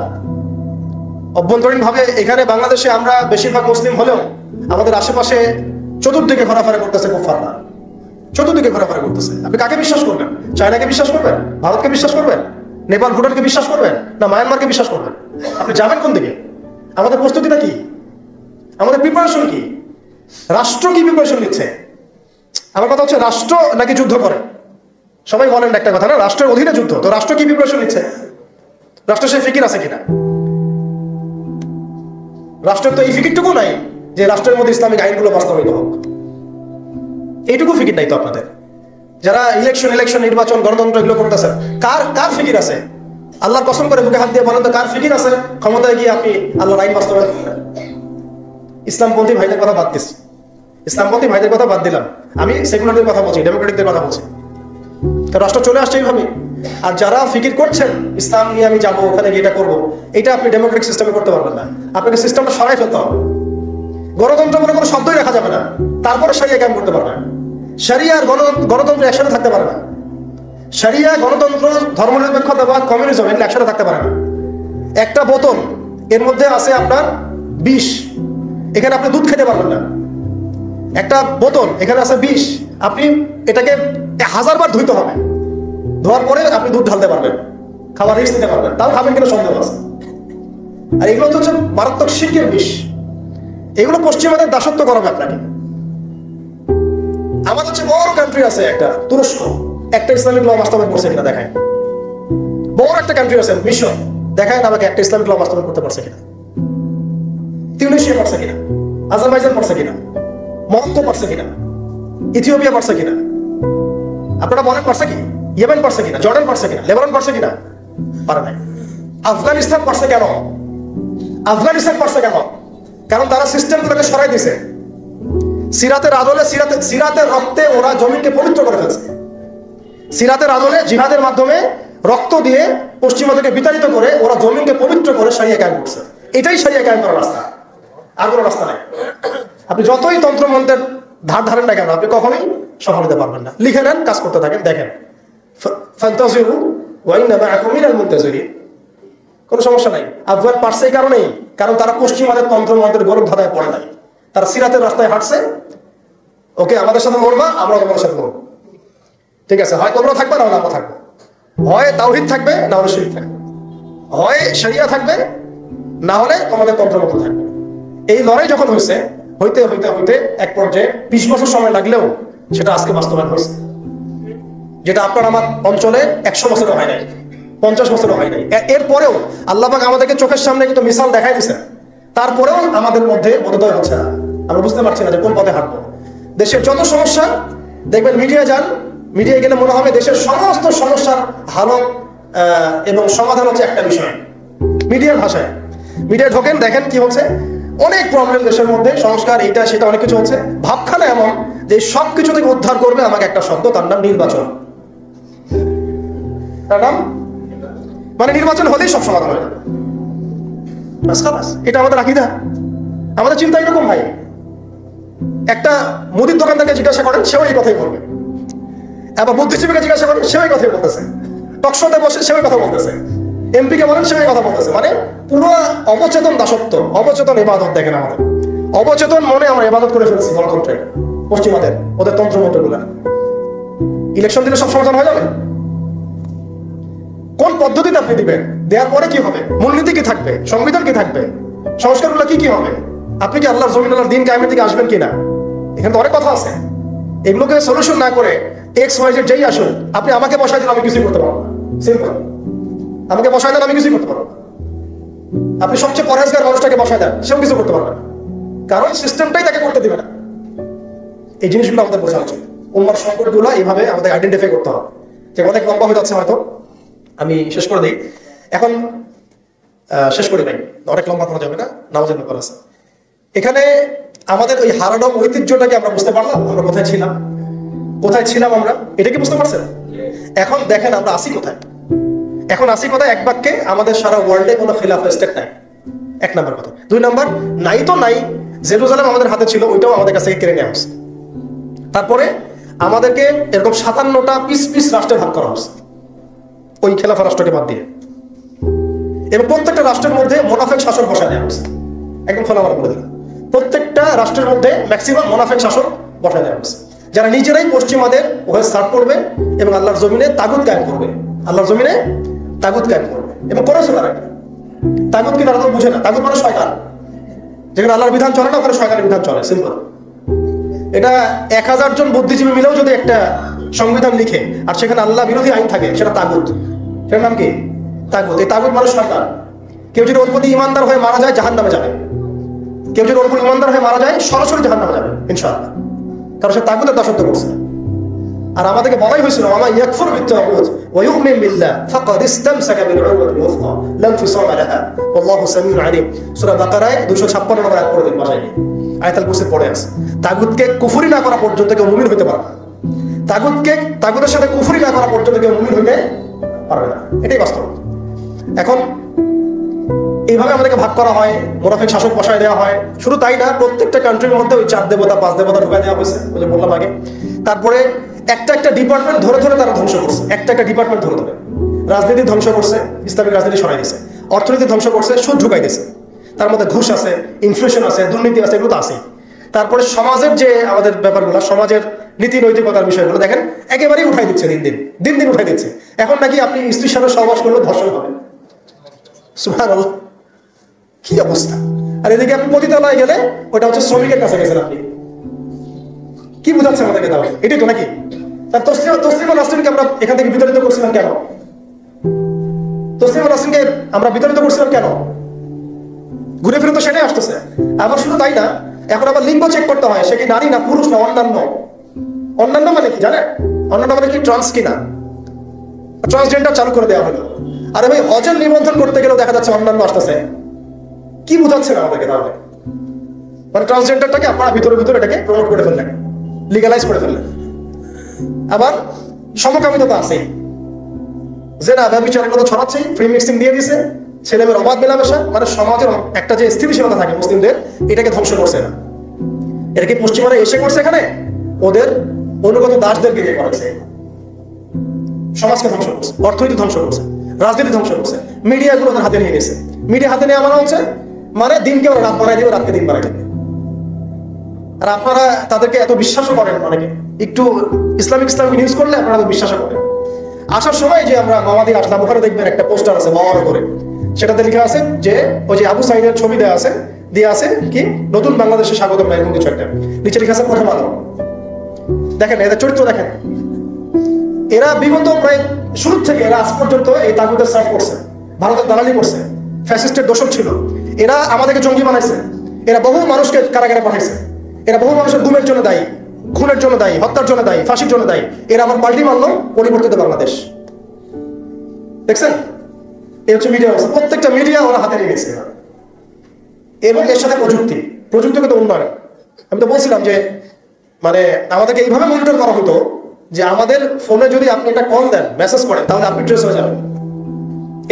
অভ্যন্তরীণ ভাবে এখানে বাংলাদেশে আমরা বেশিরভাগ মুসলিম হলেও আমাদের আশেপাশে চতুর্দিকে ঘোরাফেরা করতেছে কুফাররা, চতুর্দিকে ঘোরাফেরা করতেছে। আপনি কাকে বিশ্বাস করবেন? চায়নাকে বিশ্বাস করবেন? ভারতকে বিশ্বাস করবেন? নেপাল ভুটানকে বিশ্বাস করবেন? না মায়ানমারকে বিশ্বাস করবেন? আপনি যাবেন কোন দিকে? আমাদের প্রস্তুতিটা কি? আমাদের প্রিপারেশন কি? রাষ্ট্র কি প্রিপারেশন নিচ্ছে? আমার কথা হচ্ছে রাষ্ট্র নাকি যুদ্ধ করে? সবাই বলেন একটা কথা না, রাষ্ট্রের অধীনে যুদ্ধ। তো রাষ্ট্র কি প্রিপারেশন নিচ্ছে? রাষ্ট্র সে ফিকির আছে কিনা? রাষ্ট্রের তো এই ফিকিরটুকু নাই যে রাষ্ট্রের মধ্যে ইসলামিক আইনগুলো বাস্তবায়িত হোক। এইটুকু ফিকির নাই তো আপনাদের। যারা ইলেকশন নির্বাচন গণতন্ত্র এগুলো করতেছেন, কার ফিকির আছে? আল্লাহর কসম করে বুকে হাত দিয়ে বলেন তো কার ফিকির আছে ক্ষমতায় গিয়ে আপনি আল্লাহর আইন বাস্তবায়ন করবেন? ইসলামপন্থী ভাইদের কথা বাদ দিচ্ছি, ইসলামপন্থী ভাইদের কথা বাদ দিলাম, আমি সেকুলারদের কথা বলছি, ডেমোক্রেটিকদের কথা বলছি। রাষ্ট্র চলে আসছে এইভাবে। আর যারা ফিকির করছেন ইসলাম নিয়ে আমি যাবো, ওখানে গিয়ে এটা করবো, এটা আপনি ডেমোক্রেটিক সিস্টেমে করতে পারবেন না। আপনাকে সিস্টেমটা সরাই ফেলতে হবে। গণতন্ত্র বলে কোনো শব্দই রাখা যাবে না, তারপরে শরিয়া কায়েম করতে পারবেন। শরিয়া আর গণতন্ত্র একসাথে থাকতে পারে না। শরিয়া, গণতন্ত্র, ধর্মনিরপেক্ষতা বা কমিউনিজম এগুলো একসাথে থাকতে পারে না। একটা বোতল, এর মধ্যে আছে আপনার বিষ, এখানে আপনি দুধ খেতে পারবেন না। একটা বোতল, এখানে আছে বিষ, আপনি এটাকে 1000 বার ধুইতে হবে, ধোয়ার পরে আপনি দুধ ঢালতে পারবেন, খাবার রিস্ক নিতে পারবেন, তাও খাবেন কিনা সন্দেহ আছে। আর এগুলো হচ্ছে মারাত্মক শিরকের বিষ। এগুলো পশ্চিমাদের দাসত্ব করাবে আপনাকে। আমাদের হচ্ছে বড় কান্ট্রি আছে একটা তুরস্ক, একটা ইসলামিক ল বাস্তবায়ন করছে কিনা দেখায়। বড় একটা কান্ট্রি আছে মিশর, দেখায় না আমাকে একটা ইসলামিক ল বাস্তবায়ন করতে পারছে কিনা। তিউনিসিয়া পারছে কিনা, আজারবাইজান পারছে কিনা, মরক্কো পারছে কিনা, ইথিওপিয়া পারছে কিনা? আপনারা বলেন পারছে কি? ইয়েমেন পারছে কিনা? জর্ডান পারছে কিনা? লেবানন পারছে কিনা? পারে নাই। আফগানিস্তান পারছে কেন? আফগানিস্তান পারছে কেন? কারণ তারা সিস্টেমগুলোকে সরাই দিয়েছে। সিরাতের আদলে, সিরাতের রক্তে ওরা জমিনকে পবিত্র করে ফেলছে। সিরাতের আদলে জিহাদের মাধ্যমে রক্ত দিয়ে পশ্চিমাদেরকে বিতাড়িত করে ওরা জমিনকে পবিত্র করে শরিয়া কায়েম করছে। এটাই শরিয়া কায়েম করার রাস্তা, আর কোনো রাস্তা নাই। আপনি যতই তন্ত্রমন্ত্রের ধার ধারেন না কেন, আপনি কখনোই সফল হতে পারবেন না। লিখে নেন, কাজ করতে থাকেন, দেখেন ফান্তাজিরু ওয়া ইন্না মাআকুম মিনাল মুনতাজিরিন। কোনো সমস্যা নাই। আফগান পারছে এই কারণেই, কারণ তারা পশ্চিমাদের তন্ত্রমন্ত্রের গরম ধাঁধায় পড়ে নাই। তারা সিরাতের রাস্তায় হাঁটছে, ওকে আমাদের সাথে মরবা, আমরা তোমাদের সাথে মরবো, ঠিক আছে, হয় তোমরা থাকবে না হলে আমরা থাকবো, হয় তাওহীদ থাকবে না হলে শিরক থাকবে, হয় শরিয়া থাকবে না হলে তোমাদের তন্ত্রমন্ত্র থাকবে। এই লড়াই যখন হয়েছে, হইতে হইতে হইতে এক পর্যায়ে 20 বছর সময় লাগলেও সেটা আজকে বাস্তবায়ন হয়েছে, যেটা আপনার আমার অঞ্চলে 100 বছরও হয় নাই, 50 বছরও হয় নাই। এরপরেও আল্লাহ পাক আমাদেরকে চোখের সামনে কিন্তু মিসাল দেখাই দিয়েছে, তারপরেও আমাদের মধ্যে বোধোদয় হচ্ছে না, আমরা বুঝতে পারছি না যে কোন পথে হাঁটবো। দেশের যত সমস্যা দেখবেন, মিডিয়ায় যান, মিডিয়ায় গেলে মনে হবে দেশের সমস্ত সমস্যার হালত এবং সমাধান হচ্ছে একটা বিষয়, মিডিয়ার ভাষায়। মিডিয়ায় ঢোকেন, দেখেন কি হচ্ছে, অনেক প্রবলেম দেশের মধ্যে, সংস্কার, এইটা সেটা অনেক কিছু হচ্ছে। ভাবখানা এমন যে সব কিছু থেকে উদ্ধার করবে আমাকে একটা শব্দ, তার নাম নির্বাচন। তার নাম মানে নির্বাচন হলেই সব সমাধান হয়ে যাবে। এটা আমাদের আকীদা, আমাদের চিন্তা এরকম ভাই। একটা মুদির দোকানদারকে জিজ্ঞাসা করেন, সেও এই কথাই বলবে। আবার বুদ্ধিজীবীকে জিজ্ঞাসা করেন, সেও এই কথাই বলতেছে। টকশোতে বসে সেও কথা বলতেছে। এমপি কে বলেন, সেও কথা বলতেছে। মানে পুরো অবচেতন দাসত্ব, অবচেতন ইবাদত। দেখেন আমাদের অবচেতন মনে আমরা ইবাদত করে ফেলছি গণতন্ত্রে, পশ্চিমাদের ওদের তন্ত্রমন্ত্র গুলা। ইলেকশন দিলে সব সমাধান হয়ে যাবে? কোন পদ্ধতিতে আপনি দিবেন? দেওয়ার পরে কি হবে? মূলনীতি কি থাকবে? সংবিধান কি থাকবে? সংস্কারগুলো কি কি হবে? আপনি কি আল্লাহর জমিন, আল্লাহর দিন কায়েমের দিকে আসবেন কিনা? এখানে তো অনেক কথা আছে। এগুলোকে সলিউশন না করে XYZ যেই আসুন, আপনি আমাকে বসাই দিন, আমি কিছুই করতে পারবো না। সিম্পল, আমাকে বসাই দেন, আমি কিছুই করতে পারবো না। আপনি সবচেয়ে পরহেজগার মানুষটাকে বসাই দেন, সেও কিছু করতে পারবে না, কারণ সিস্টেমটাই তাকে করতে দিবে না। এই জিনিসগুলো আমাদের বোঝা উচিত। উম্মার সংকটগুলো এইভাবে আমাদের আইডেন্টিফাই করতে হবে। যে অনেক লম্বা হয়ে যাচ্ছে, হয়তো আমি শেষ করে দিই এখন। শেষ করি ভাই, অনেক লম্বা করা যাবে না, নামাজের ব্যাপার আছে। এখানে আমাদের ওই হারানো ঐতিহ্যটাকে আমরা বুঝতে পারলাম, আমরা কোথায় ছিলাম, কোথায় ছিলাম আমরা, এটা কি বুঝতে পারছেন? এখন দেখেন আমরা আসি কোথায়। এখন আসি কোথায়? এক বাক্যে, আমাদের সারা ওয়ার্ল্ডে কোনো খিলাফা স্টেট নাই, 1 নাম্বার কথা। 2 নাম্বার, নাই তো নাই, জেরুজালেম আমাদের হাতে ছিল, ওইটাও আমাদের কাছে কেড়ে নেওয়া হয়েছে। তারপরে আমাদেরকে এরকম 57টা পিস পিস রাষ্ট্রে ভাগ করা হয়েছে, ওই খেলাফা রাষ্ট্রকে বাদ দিয়ে। এবং প্রত্যেকটা রাষ্ট্রের মধ্যে মোনাফেক শাসন বসায় দেওয়া হয়েছে। একদম খোলামেলা বলে দিলাম, প্রত্যেকটা রাষ্ট্রের মধ্যে ম্যাক্সিমাম মোনাফেক শাসন বসায় দেওয়া হয়েছে, যারা নিজেরাই পশ্চিমাদের ওহে সার্ভ করবে এবং আল্লাহর জমিনে তাগুত কায়েম করবে, আল্লাহর জমিনে তাগুত কায়েম করবে। এবং করেছে তারা। তাগুত কি তারা তো বুঝে না, তাগুত মানে শয়তান। যেখানে আল্লাহর বিধান চলে না, ওখানে শয়তানের বিধান চলে, সিম্পল। এটা 1000 জন বুদ্ধিজীবী মিলেও যদি একটা সংবিধান লিখে আর সেখানে আল্লাহ বিরোধী আইন থাকে, সেটা তাগুত। সেটার নাম কি? তাগুত। এই তাগুত মানে শয়তান। কেউ যদি ওর প্রতি ইমানদার হয়ে মারা যায়, জাহান্নামে যাবে। কেউ যদি ওর প্রতি ইমানদার হয়ে মারা যায়, সরাসরি জাহান্নামে যাবে ইনশাআল্লাহ, কারণ সে তাগুতের দাসত্ব করছে। আর আমাদেরকে বলাই হয়েছিল, আমা ইয়াকফুর বিত্তাগুত ওয়া ইউমিন বিল্লাহ ফাকাদ ইসতামসাকা বিল উরওয়াতিল ওয়াসকা লা ইনফিসাম লাহা ওয়াল্লাহু সামিউন আলিম। সূরা বাকারায় 256 নম্বর আয়াত পড়ে দিন বাসায়। আয়াতুল কুরসি পড়ে আছে। তাগুতকে কুফরি না করা পর্যন্ত কেউ মুমিন হতে পারবে না। তাগুতের সাথে কুফরি না করা পর্যন্ত কেউ মুমিন হতে পারবে না, এটাই বাস্তব। এখন এইভাবে আমাদেরকে ভাগ করা হয়, মোনাফিক শাসক বসায় দেওয়া হয়। শুধু তাই না, প্রত্যেকটা কান্ট্রির মধ্যে ওই 4 দেবতা 5 দেবতা ঢুকাই দেওয়া হয়েছে, ওই যে বললাম আগে। তারপরে একটা একটা ডিপার্টমেন্ট ধরে ধরে তারা ধ্বংস করছে, একটা একটা ডিপার্টমেন্ট ধরে ধরে। রাজনীতি ধ্বংস করছে, ইসলামিক রাজনীতি সরাই দিয়েছে। অর্থনীতি ধ্বংস করছে, সুদ ঢুকাই দিয়েছে। তার মধ্যে ঘুষ আছে, ইনফ্লেশন আছে, দুর্নীতি আছে, এগুলো তো আছেই। তারপরে সমাজের যে আমাদের ব্যাপারগুলো, সমাজের নীতি নৈতিকতার বিষয়গুলো দেখেন একেবারেই উঠাই দিচ্ছে, দিন দিন উঠাই দিচ্ছে। এখন নাকি আপনি স্ত্রীর সাথে সহবাস করলে ধর্ষণ হবে। সুবহানাল্লাহ, কি অবস্থা! আর এদিকে আপনি পতিতালয়ে গেলে ওটা হচ্ছে শ্রমিকের কাছে গেছেন আপনি। কি বুঝাচ্ছে আমাদেরকে তাহলে? এটাই তো নাকি? তার তসলিমা নাসরিনকে আমরা এখান থেকে বিতাড়িত করছিলাম কেন? তসলিমা নাসরিনকে আমরা বিতাড়িত করছিলাম কেন? ঘুরে ফিরে তো সেটাই আসতেছে। আবার শুধু তাই না, এখন আবার লিঙ্গ চেক করতে হয়, সে কি নারী না পুরুষ না অন্যান্য। অন্যান্য মানে কি জানেন? অন্যান্য মানে কি? ট্রান্স কিনা, ট্রান্সজেন্ডার চালু করে দেওয়া হলো। আরে ভাই, হজের নিবন্ধন করতে গেলেও দেখা যাচ্ছে অন্যান্য আসতেছে। কি বুঝাচ্ছে না আমাদেরকে তাহলে? মানে ট্রান্সজেন্ডারটাকে আপনারা ভিতরে ভিতরে এটাকে প্রমোট করে ফেললেন, লিগালাইজ করে ফেললেন। আবার সমকামিতা আছে, যে না ব্যভিচারের কথা ছড়াচ্ছে, ফ্রি মিক্সিং দিয়ে দিছে, ছেলেমেয়ের অবাধ মেলামেশা। মানে সমাজের একটা যে স্থিতিশীলতা থাকে মুসলিমদের, এটাকে ধ্বংস করছে না। এটা কি পশ্চিমারা এসে করছে এখানে? ওদের অনুগত দাসদেরকে দিয়ে করেছে, সমাজকে ধ্বংস করছে, অর্থনীতি ধ্বংস করছে, রাজনীতি ধ্বংস করছে, মিডিয়াগুলো ওদের হাতে নিয়ে নিয়েছে। মিডিয়া হাতে নিয়ে মানে হচ্ছে মানে দিনকে ওরা রাত বানাই দেবে, রাতকে দিন বানাই দেবে। আর আপনারা তাদেরকে এত বিশ্বাসও করেন, অনেকে একটু ইসলামিক নিউজ করলে আপনারা বিশ্বাসও করেন। আসার সময় যে আমরা মামাদি আসলাম, ওখানে দেখবেন একটা পোস্টার আছে বড় করে, সেটাতে লেখা আছে যে ওই যে আবু সাইদের ছবি দেওয়া আছে, দিয়ে আছে কি নতুন বাংলাদেশে স্বাগতম, এরকম কিছু একটা, নিচে লেখা আছে প্রথম আলো। দেখেন এদের চরিত্র দেখেন, এরা বিগত প্রায় শুরু থেকে এরা আজ পর্যন্ত এই তাগুতের সার্ভ করছে, ভারতের দালালি করছে, ফ্যাসিস্টের দোষক ছিল। এরা আমাদেরকে জঙ্গি বানাইছে, এরা বহু মানুষকে কারাগারে পাঠাইছে, এরা বহু মানুষের গুমের জন্য দায়ী, খুনের জন্য দায়ী, হত্যার জন্য দায়ী, ফাঁসির জন্য দায়ী। এরা আমার পাল্টি মারলো পরিবর্তিত বাংলাদেশ। দেখছেন, এই হচ্ছে মিডিয়া অবস্থা। প্রত্যেকটা মিডিয়া ওরা হাতে নিয়ে গেছে, এবং এর সাথে প্রযুক্তিগত উন্নয়ন। আমি তো বলছিলাম যে মানে আমাদেরকে এইভাবে মনিটর করা হতো যে আমাদের ফোনে যদি আপনি একটা কল দেন, মেসেজ করেন, তাহলে আপনি ট্রেস হয়ে যাবেন।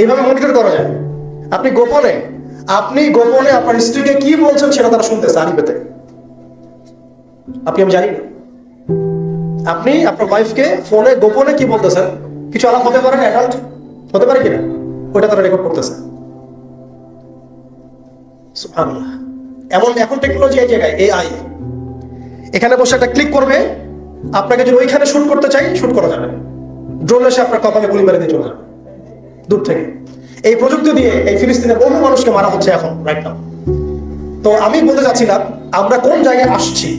এইভাবে মনিটর করা যায়। আপনি গোপনে আপনার স্ত্রীকে কি বলছেন সেটা তারা শুনতেছে আরিফেতে, আপনি আমি জানি না। আপনি আপনার ওয়াইফকে ফোনে গোপনে কি বলতেছেন, কিছু আলাপ হতে পারে না, অ্যাডাল্ট হতে পারে কিনা, ওইটা তারা রেকর্ড করতেছে। সুবহানাল্লাহ। এখন টেকনোলজি এই জায়গায়, এআই এখানে বসে একটা ক্লিক করবে, আপনাকে যদি ওইখানে শুট করতে চাই শুট করা যাবে, ড্রোন এসে আপনার কপালে গুলি মেরে দিয়ে চলে যাবে দূর থেকে। এই প্রযুক্তি দিয়ে এই ফিলিস্তিনের বহু মানুষকে মারা হচ্ছে এখন রাইট নাও। তো আমি বলতে চাচ্ছিলাম আমরা কোন জায়গায় আসছি,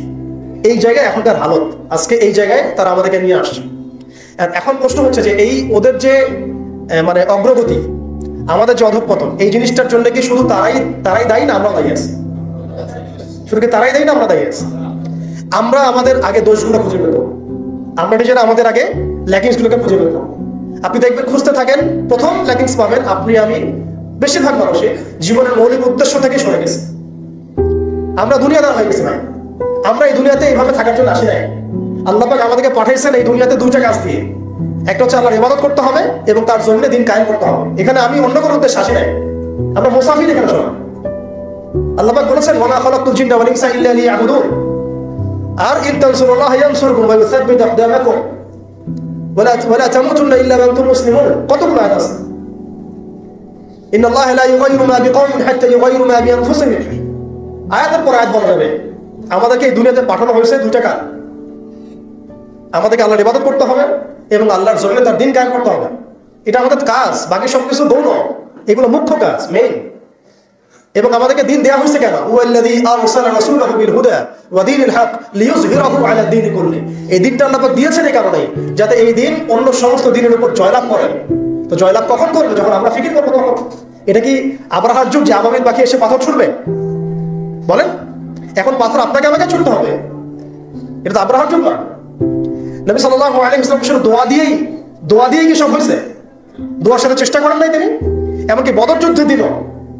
এই জায়গায় এখনকার হালত, আজকে এই জায়গায় তারা আমাদেরকে নিয়ে আসছে। এখন প্রশ্ন হচ্ছে যে এই ওদের যে মানে অগ্রগতি, আমাদের যে অধঃপতন, এই জিনিসটার জন্য কি শুধু তারাই দায়ী না আমরা দায়ী আছি? শুধু কি তারাই দায়ী না আমরা দায়ী আছি? আমরা আমাদের আগে দোষগুলো খুঁজে বের করব, আমরা নিজেরা আমাদের আগে ল্যাকিংস গুলোকে খুঁজে বের করব। আপনি দেখবেন, খুঁজতে থাকেন, প্রথম ল্যাকিংস পাবেন আপনি আমি, বেশিরভাগ মানুষই জীবনের মৌলিক উদ্দেশ্য থেকে সরে গেছে। আমরা দুনিয়াদার হয়ে গেছি ভাই। আমরা এই দুনিয়াতে এইভাবে থাকার জন্য আসি নাই। আল্লাহ পাক আমাদেরকে পাঠাইছেন এই দুনিয়াতে দুইটা কাজ দিয়ে, একটা হচ্ছে আল্লাহর ইবাদত করতে হবে এবং তার জমিনে দিন কায়েম করতে হবে। এখানে আমি অন্য কোনো উদ্দেশ্যে আসি নাই, আমরা মুসাফির এখানে সবাই। আল্লাহ পাক বলেছেন ওয়া মা খালাকতুল জিন্না ওয়াল ইনসা ইল্লা লিয়াবুদুন, আর ইন তানসুরুল্লাহ ইয়ানসুরকুম ওয়া ইউসাব্বিত আকদামাকুম ওয়ালা তামুতুন্না ইল্লা ওয়া আনতুম মুসলিমুন। কতগুলো আয়াত আছে। ইন্নাল্লাহা লা ইউগাইয়িরু মা বিকওমিন হাত্তা ইউগাইয়িরু মা বিআনফুসিহিম। আয়াতের পর আয়াত বলা যাবে। আমাদেরকে এই দুনিয়াতে পাঠানো হয়েছে দুইটা কাজ, আমাদেরকে আল্লাহর ইবাদত করতে হবে এবং আল্লাহর জমিনে তার দিন কায়েম করতে হবে। এটা আমাদের কাজ, বাকি সবকিছু গৌণ, এগুলো মুখ্য কাজ, মেইন। এবং আমাদেরকে দিন দেয়া হয়েছে কেন? ওয়াল্লাযী আরসালা রাসূলাহু বিল হুদা ওয়া দীনিল হক লিইয়ুযহিরাহু আলা দ্বীনি কুল্লি। এই দিনটা আল্লাহ পাক দিয়েছেন এই কারণে যাতে এই দিন অন্য সমস্ত দিনের উপর জয়লাভ করে। তো জয়লাভ কখন করবে? যখন আমরা ফিকির করবো তখন। এটা কি আব্রাহার যুগ যে আবাবিল পাখি এসে পাথর ছুড়বে? বলেন, এখন পাথর আপনাকে আমাকে ছুড়তে হবে? এটা তো আব্রাহার যুগ না। নবী সাল্লাল্লাহু আলাইহি ওয়াসাল্লাম দোয়া দিয়েই কি সব হয়েছে? দোয়ার সাথে চেষ্টা করেন নাই তিনি? এমনকি বদর যুদ্ধের দিনও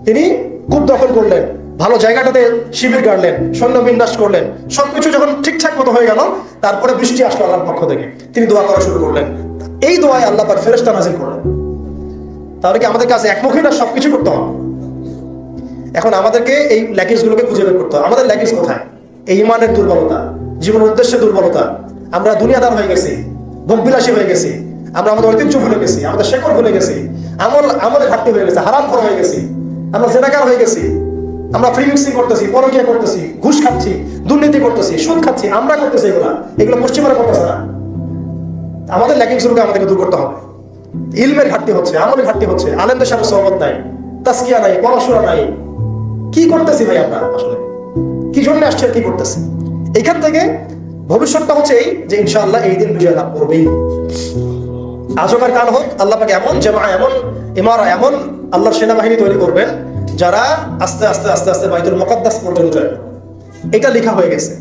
তিনি কূপ দখল করলেন, ভালো জায়গাটাতে শিবির গাড়লেন, সৈন্য বিন্যাস করলেন, সবকিছু যখন ঠিকঠাক মতো হয়ে গেল, তারপরে বৃষ্টি আসলো আল্লাহর পক্ষ থেকে, তিনি দোয়া করা শুরু করলেন। এই দোয়ায় আল্লাহ পাক ফেরেশতা নাযিল করলেন। তাহলে কি আমাদের কাছে একমুখী না সবকিছু করতে হবে? এখন আমাদেরকে এই ল্যাকিংস গুলোকে খুঁজে বের করতে হবে। আমাদের ল্যাকিংস কোথায়? এই ইমানের দুর্বলতা, জীবনের উদ্দেশ্যের দুর্বলতা। আমরা দুনিয়াদার হয়ে গেছি, ভোগবিলাসী হয়ে গেছি, আমরা আমাদের ঐতিহ্য ভুলে গেছি, আমাদের শেকড় ভুলে গেছি, আমলে ঘাটতি হয়ে গেছে, হারাম খোর হয়ে গেছি, আমরা জেনাকার হয়ে গেছি, আমরা ফ্রি মিক্সিং করতেছি, পরকীয়া করতেছি, ঘুষ খাচ্ছি, দুর্নীতি করতেছি, সুদ খাচ্ছি, আমরা করতেছি। এগুলো পশ্চিমারা করতেছে না। আমাদের ল্যাকিংস গুলোকে আমাদেরকে দূর করতে হবে। ইলমের ঘাটতি হচ্ছে, আমলের ঘাটতি হচ্ছে, আলেমদের সাথে সহমত নাই, তাসকিয়া নাই, পড়াশোনা নাই। কি করতেছি ভাই আমরা? আসলে কি জন্য আসছে, কি করতেছি? এইখান থেকে ভবিষ্যৎটা হচ্ছে এই যে ইনশাআল্লাহ এই দিন বিজয় লাভ করবেই। আজকার কাল হোক, আল্লাহ পাক এমন জামা, এমন ইমারা, এমন আল্লাহর সেনাবাহিনী তৈরি করবেন যারা আস্তে আস্তে আস্তে আস্তে বাইতুল মুকাদ্দাস পর্যন্ত যায়। এটা লেখা হয়ে গেছে।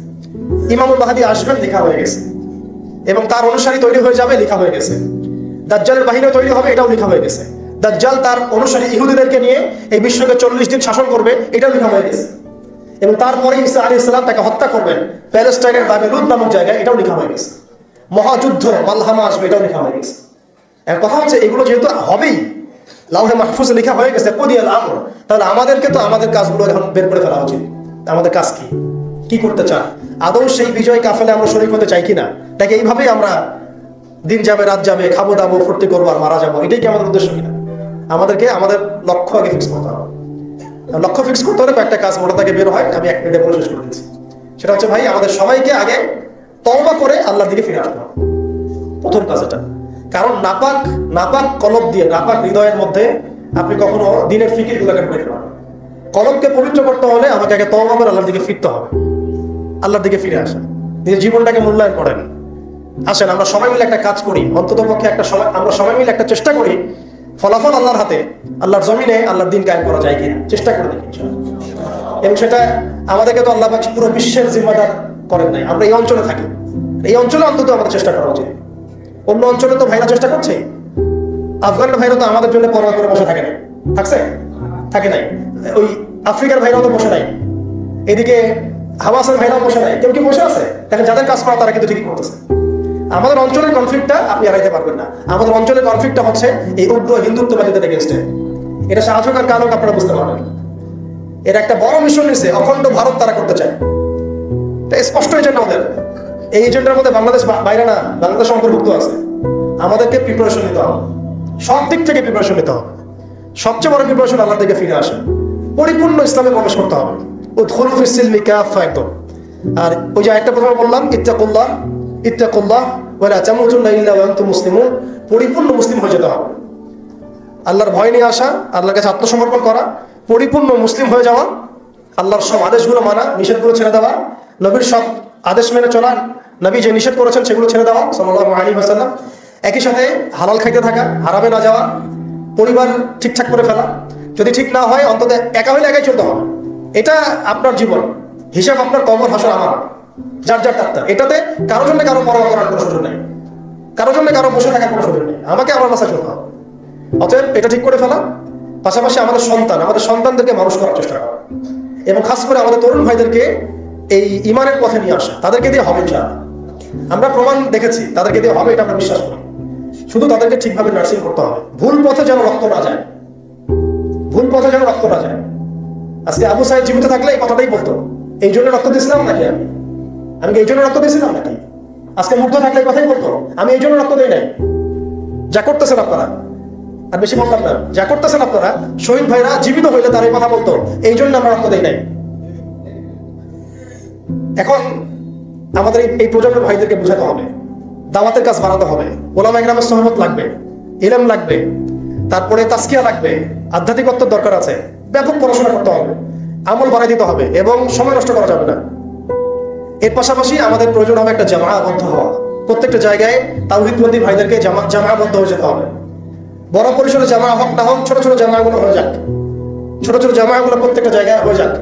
ইমামুল মাহদী আসবেন, লেখা হয়ে গেছে, এবং তার অনুসারী তৈরি হয়ে যাবে, লেখা হয়ে গেছে। দাজ্জালের বাহিনী তৈরি হবে, এটাও লেখা হয়ে গেছে। দাজ্জাল তার অনুসারী ইহুদিদেরকে নিয়ে এই বিশ্বকে 40 দিন শাসন করবে, এটাও লেখা হয়ে গেছে। এবং তারপরে ঈসা আলাইহিস সালাম তাকে হত্যা করবেন প্যালেস্টাইনের বাবেলুদ নামক জায়গায়, এটাও লেখা হয়ে গেছে। মহাযুদ্ধ মালহামা আসবে, এটাও লেখা হয়ে গেছে। এর কথা হচ্ছে এগুলো যেহেতু হবেই, লাউহে মাহফুজে লেখা হয়ে গেছে কুদিয়াল আমর, তাহলে আমাদেরকে তো আমাদের কাজগুলো এখন বের করে ফেলা উচিত। আমাদের কাজ কি কি করতে চান, আদৌ সেই বিজয় কাফেলে আমরা শরীক হতে চাই কিনা, নাকি এইভাবেই আমরা দিন যাবে রাত যাবে, খাবো দাবো ফুর্তি করবো আর মারা যাবো, এটাই কি আমাদের উদ্দেশ্য কিনা? আমাদেরকে আমাদের লক্ষ্য আগে ফিক্স করতে হবে। লক্ষ্য ফিক্স করতে হলে কয়েকটা কাজ মোটা থেকে বের হয়, আমি 1 মিনিটে বলে শেষ করে দিচ্ছি। সেটা হচ্ছে ভাই, আমাদের সবাইকে আগে তওবা করে আল্লাহর দিকে ফিরে আসতে হবে, প্রথম কাজ এটা। কারণ নাপাক কলব দিয়ে, নাপাক হৃদয়ের মধ্যে আপনি কখনো দিনের ফিকির গুলোকে পেতে পারেন। কলবকে পবিত্র করতে হলে আমাকে আগে তওবা করে আল্লাহর দিকে ফিরতে হবে, আল্লাহর দিকে ফিরে আসা, নিজের জীবনটাকে মূল্যায়ন করেন। আসেন আমরা সবাই মিলে একটা কাজ করি, অন্তত পক্ষে আমরা সবাই মিলে একটা চেষ্টা করি, ফলাফল আল্লাহর হাতে, আল্লাহর জমিনে আল্লাহর দিন কায়েম করা যায় কিনা চেষ্টা করে দেখি। এবং সেটা আমাদেরকে তো আল্লাহ পাক পুরো বিশ্বের জিম্মাদার করেন নাই, আমরা এই অঞ্চলে থাকি, এই অঞ্চলে অন্তত আমাদের চেষ্টা করা উচিত। অন্য অঞ্চলে তো ভাইরা চেষ্টা করছে, আফগানের ভাইরা তো আমাদের জন্য পরোয়া করে বসে থাকে না, থাকে নাই। ওই আফ্রিকার ভাইরাও তো বসে নাই, এদিকে হামাসের ভাইরাও বসে নাই, কেউ কি বসে আছে? দেখেন যাদের কাজ করা তারা কিন্তু ঠিকই করতেছে। আমাদের অঞ্চলের কনফ্লিক্টটা আপনি এড়াইতে পারবেন না। আমাদের অঞ্চলের কনফ্লিক্টটা হচ্ছে এই উগ্র হিন্দুত্ববাদীদের এগেইনস্টে। এটা শাহজাহান আর কারণ আপনারা বুঝতে পারবেন। এর একটা বড় মিশন নিছে, অখণ্ড ভারত তারা করতে চায়, এটা স্পষ্ট এজেন্ডা ওদের। এই এজেন্ডার মধ্যে বাংলাদেশ বাইরে না, বাংলাদেশ অন্তর্ভুক্ত আছে। আমাদেরকে প্রিপারেশন নিতে হবে, সব দিক থেকে প্রিপারেশন নিতে হবে। সবচেয়ে বড় প্রিপারেশন আল্লাহ থেকে ফিরে আসে, পরিপূর্ণ ইসলামে প্রবেশ করতে হবে, উদখুলু ফিস সিলমি কাফা একদম। আর ওই যে একটা প্রথমে বললাম, ইত্তাকুল্লাহ ওয়া লা তামুতুন্না ইল্লা ওয়া আনতুম মুসলিমুন, পরিপূর্ণ মুসলিম হয়ে যেতে হবে। আল্লাহর ভয় নিয়ে আসা, আল্লাহর কাছে আত্মসমর্পণ করা, পরিপূর্ণ মুসলিম হয়ে যাওয়া, আল্লাহর সব আদেশগুলো মানা, নিষেধগুলো ছেড়ে দেওয়া, নবীর সব আদেশ মেনে চলা, নবী যে নিষেধ করেছেন সেগুলো ছেড়ে দেওয়া সাল্লাল্লাহু আলাইহি ওয়াসাল্লাম। একই সাথে হালাল খাইতে থাকা, হারামে না যাওয়া, পরিবার ঠিকঠাক করে ফেলা, যদি ঠিক না হয় অন্তত একা হইলে একাই চলতে হবে। এটা আপনার জীবন, হিসাব আপনার, কবর হাসর আমার, যার তাত্তা। এটাতে কারোর জন্য কারো পরোয়া করার কোনো সুযোগ নেই, কারোর জন্য কারো বসে থাকার কোনো সুযোগ নেই, আমাকে আমার রাস্তায় চলতে হবে। অতএব এটা ঠিক করে ফেলা, পাশাপাশি আমাদের সন্তানদেরকে মানুষ করার চেষ্টা করা, এবং খাস করে আমাদের তরুণ ভাইদেরকে এই ইমানের পথে নিয়ে আসা। তাদেরকে দিয়ে হবে ইনশাআল্লাহ, আমরা প্রমাণ দেখেছি তাদেরকে দিয়ে হবে, এটা আমরা বিশ্বাস করি। শুধু তাদেরকে ঠিকভাবে নার্সিং করতে হবে, ভুল পথে যেন রক্ত না যায়, ভুল পথে যেন রক্ত না যায়। আজকে আবু সাইদ জীবিত থাকলে এই কথাটাই বলতো, এই জন্য রক্ত দিয়েছিলাম নাকি, আমি এই জন্য রক্ত দিয়েছিলাম নাকি? আজকে মুগ্ধ থাকলে এই কথাই বলতো, আমি এই জন্য রক্ত দিই নাই। যা করতেছেন আপনারা, আর বেশি বললাম না, যা করতেছেন আপনারা, শহীদ ভাইরা জীবিত হইলে তার এই কথা বলতো, এই জন্য আমরা রক্ত দিই নাই। এখন আমাদের এই প্রজন্মের ভাইদেরকে বোঝাতে হবে, দাওয়াতের কাজ বাড়াতে হবে, ওলামা ইকরামের সহমত লাগবে, ইলম লাগবে, তারপরে তাসকিয়া লাগবে, আধ্যাত্মিকত্বের দরকার আছে, ব্যাপক পড়াশোনা করতে হবে, আমল বাড়াই দিতে হবে, এবং সময় নষ্ট করা যাবে না। এর পাশাপাশি আমাদের প্রয়োজন হবে একটা জামাআবদ্ধ হওয়া, প্রত্যেকটা জায়গায় তাওহীদপন্থী ভাইদেরকে জামাআবদ্ধ হয়ে যেতে হবে। বড় পরিসরে জামা হোক না হোক, ছোট ছোট জামাগুলো হয়ে যাক, ছোট ছোট জামাগুলো প্রত্যেকটা জায়গায় হয়ে যাক।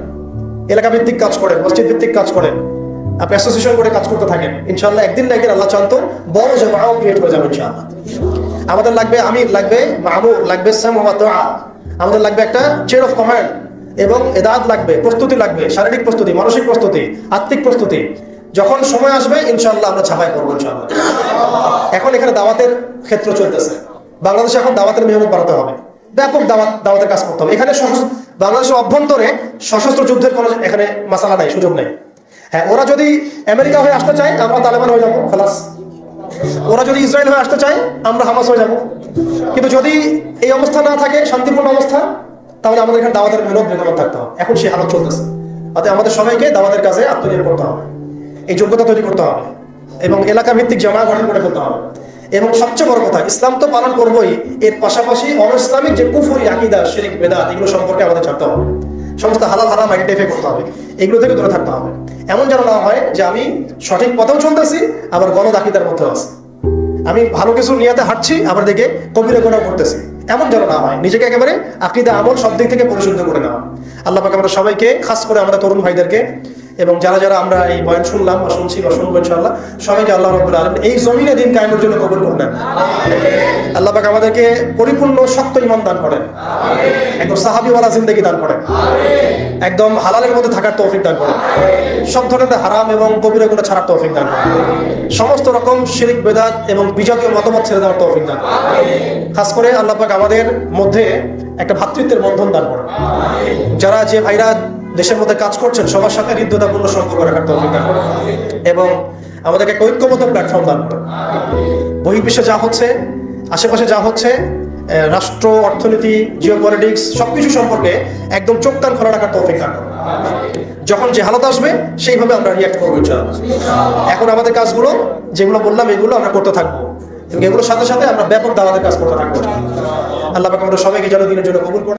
এলাকা ভিত্তিক কাজ করেন, মসজিদ ভিত্তিক কাজ করেন, আপনি অ্যাসোসিয়েশন করে কাজ করতে থাকেন, ইনশাআল্লাহ একদিন না একদিন আল্লাহ চান্ত বড় জামাও ক্রিয়েট হয়ে যাবে ইনশাআল্লাহ। আমাদের লাগবে আমির, লাগবে মামুর, লাগবে সামউ ওয়া দুআ, আমাদের লাগবে একটা চেয়ার অফ কমান্ড, এবং ইদাত লাগবে, প্রস্তুতি লাগবে, শারীরিক প্রস্তুতি, মানসিক প্রস্তুতি, আত্মিক প্রস্তুতি। যখন সময় আসবে ইনশাআল্লাহ আমরা ছাপাই করবো ইনশাআল্লাহ। এখন এখানে দাওয়াতের ক্ষেত্র চলতেছে, বাংলাদেশে এখন দাওয়াতের মেহনত বাড়াতে হবে, ব্যাপক দাওয়াতের কাজ করতে হবে। এখানে বাংলাদেশের অভ্যন্তরে সশস্ত্র যুদ্ধের কোনো এখানে মাসালা নাই, সুযোগ নেই। হ্যাঁ, ওরা যদি আমেরিকা হয়ে আসতে চায় আমরা তালেবান হয়ে যাবো, খালাস। ওরা যদি ইসরায়েল হয়ে আসতে চায় আমরা হামাস হয়ে যাবো। কিন্তু যদি এই অবস্থা না থাকে, শান্তিপূর্ণ অবস্থা, তাহলে আমাদের এখানে দাওয়াতের মেহনত বেগমন থাকতে হবে। এখন সেই হালত চলতেছে, অতএব আমাদের সবাইকে দাওয়াতের কাজে আত্মনিয়োগ করতে হবে, এই যোগ্যতা তৈরি করতে হবে, এবং এলাকা ভিত্তিক জামা গঠন করে ফেলতে হবে। এবং সবচেয়ে বড় কথা, ইসলাম তো পালন করবোই, এর পাশাপাশি অনইসলামিক যে কুফরি, আকীদা, শিরক, বিদআত, এগুলো সম্পর্কে আমাদের জানতে হবে। সমস্ত হালাল হারাম আইডেন্টিফাই করতে হবে, এগুলো থেকে দূরে থাকতে হবে। এমন যেন না হয় যে আমি সঠিক পথেও চলতেছি আবার গলদ আকীদার মধ্যে আছি, আমি ভালো কিছু নিয়াতে হাঁটছি আবার দেখে কবিরা গুনাহ করতেছি, এমন যেন না হয়। নিজেকে একেবারে আকীদা, আমল সব দিক থেকে পরিশুদ্ধ করে নেওয়া। আল্লাহ পাক আমাদের সবাইকে, খাস করে আমাদের তরুণ ভাইদেরকে, এবং যারা যারা আমরা এই বয়ান শুনলাম বা শুনছি বা শুনবো ইনশাআল্লাহ, সবাইকে আল্লাহ রাব্বুল আলামিন এই জমিনে দিন কায়েমের জন্য কবুল করে নেন। আল্লাহ পাক আমাদেরকে পরিপূর্ণ শক্ত ঈমান দান করেন, একদম সাহাবীওয়ালা জিন্দেগি দান করেন, একদম হালালের মধ্যে থাকার তৌফিক দান করেন, সব ধরনের হারাম এবং কবিরা গুনাহ ছাড়ার তৌফিক দান করেন, সমস্ত রকম শিরক, বিদআত এবং বিজাতীয় মতবাদ ছেড়ে দেওয়ার তৌফিক দান করেন। খাস করে আল্লাহ পাক আমাদের মধ্যে একটা ভ্রাতৃত্বের বন্ধন দান করেন। যারা যে ভাইরা দেশের মধ্যে কাজ করছেন সবার সাথে হৃদ্যতাপূর্ণ সম্পর্ক রাখার তৌফিক দান করুন এবং আমাদেরকে একটা ঐক্যবদ্ধ প্ল্যাটফর্ম দান করুন। বহির্বিশ্বে যা হচ্ছে, আশেপাশে যা হচ্ছে, রাষ্ট্র, অর্থনীতি, জিওপলিটিক্স সবকিছু সম্পর্কে একদম চোখ কান খোলা রাখার তৌফিক দান করুন। যখন যে হালত আসবে সেইভাবে আমরা রিয়াক্ট করবো ইনশাআল্লাহ। এখন আমাদের কাজগুলো যেগুলো বললাম এগুলো আমরা করতে থাকবো এবং এগুলোর সাথে সাথে আমরা ব্যাপক দাওয়াতের কাজ করতে থাকবো। আল্লাহ পাক আমাদের সবাইকে যেন দিনের জন্য কবুল করেন।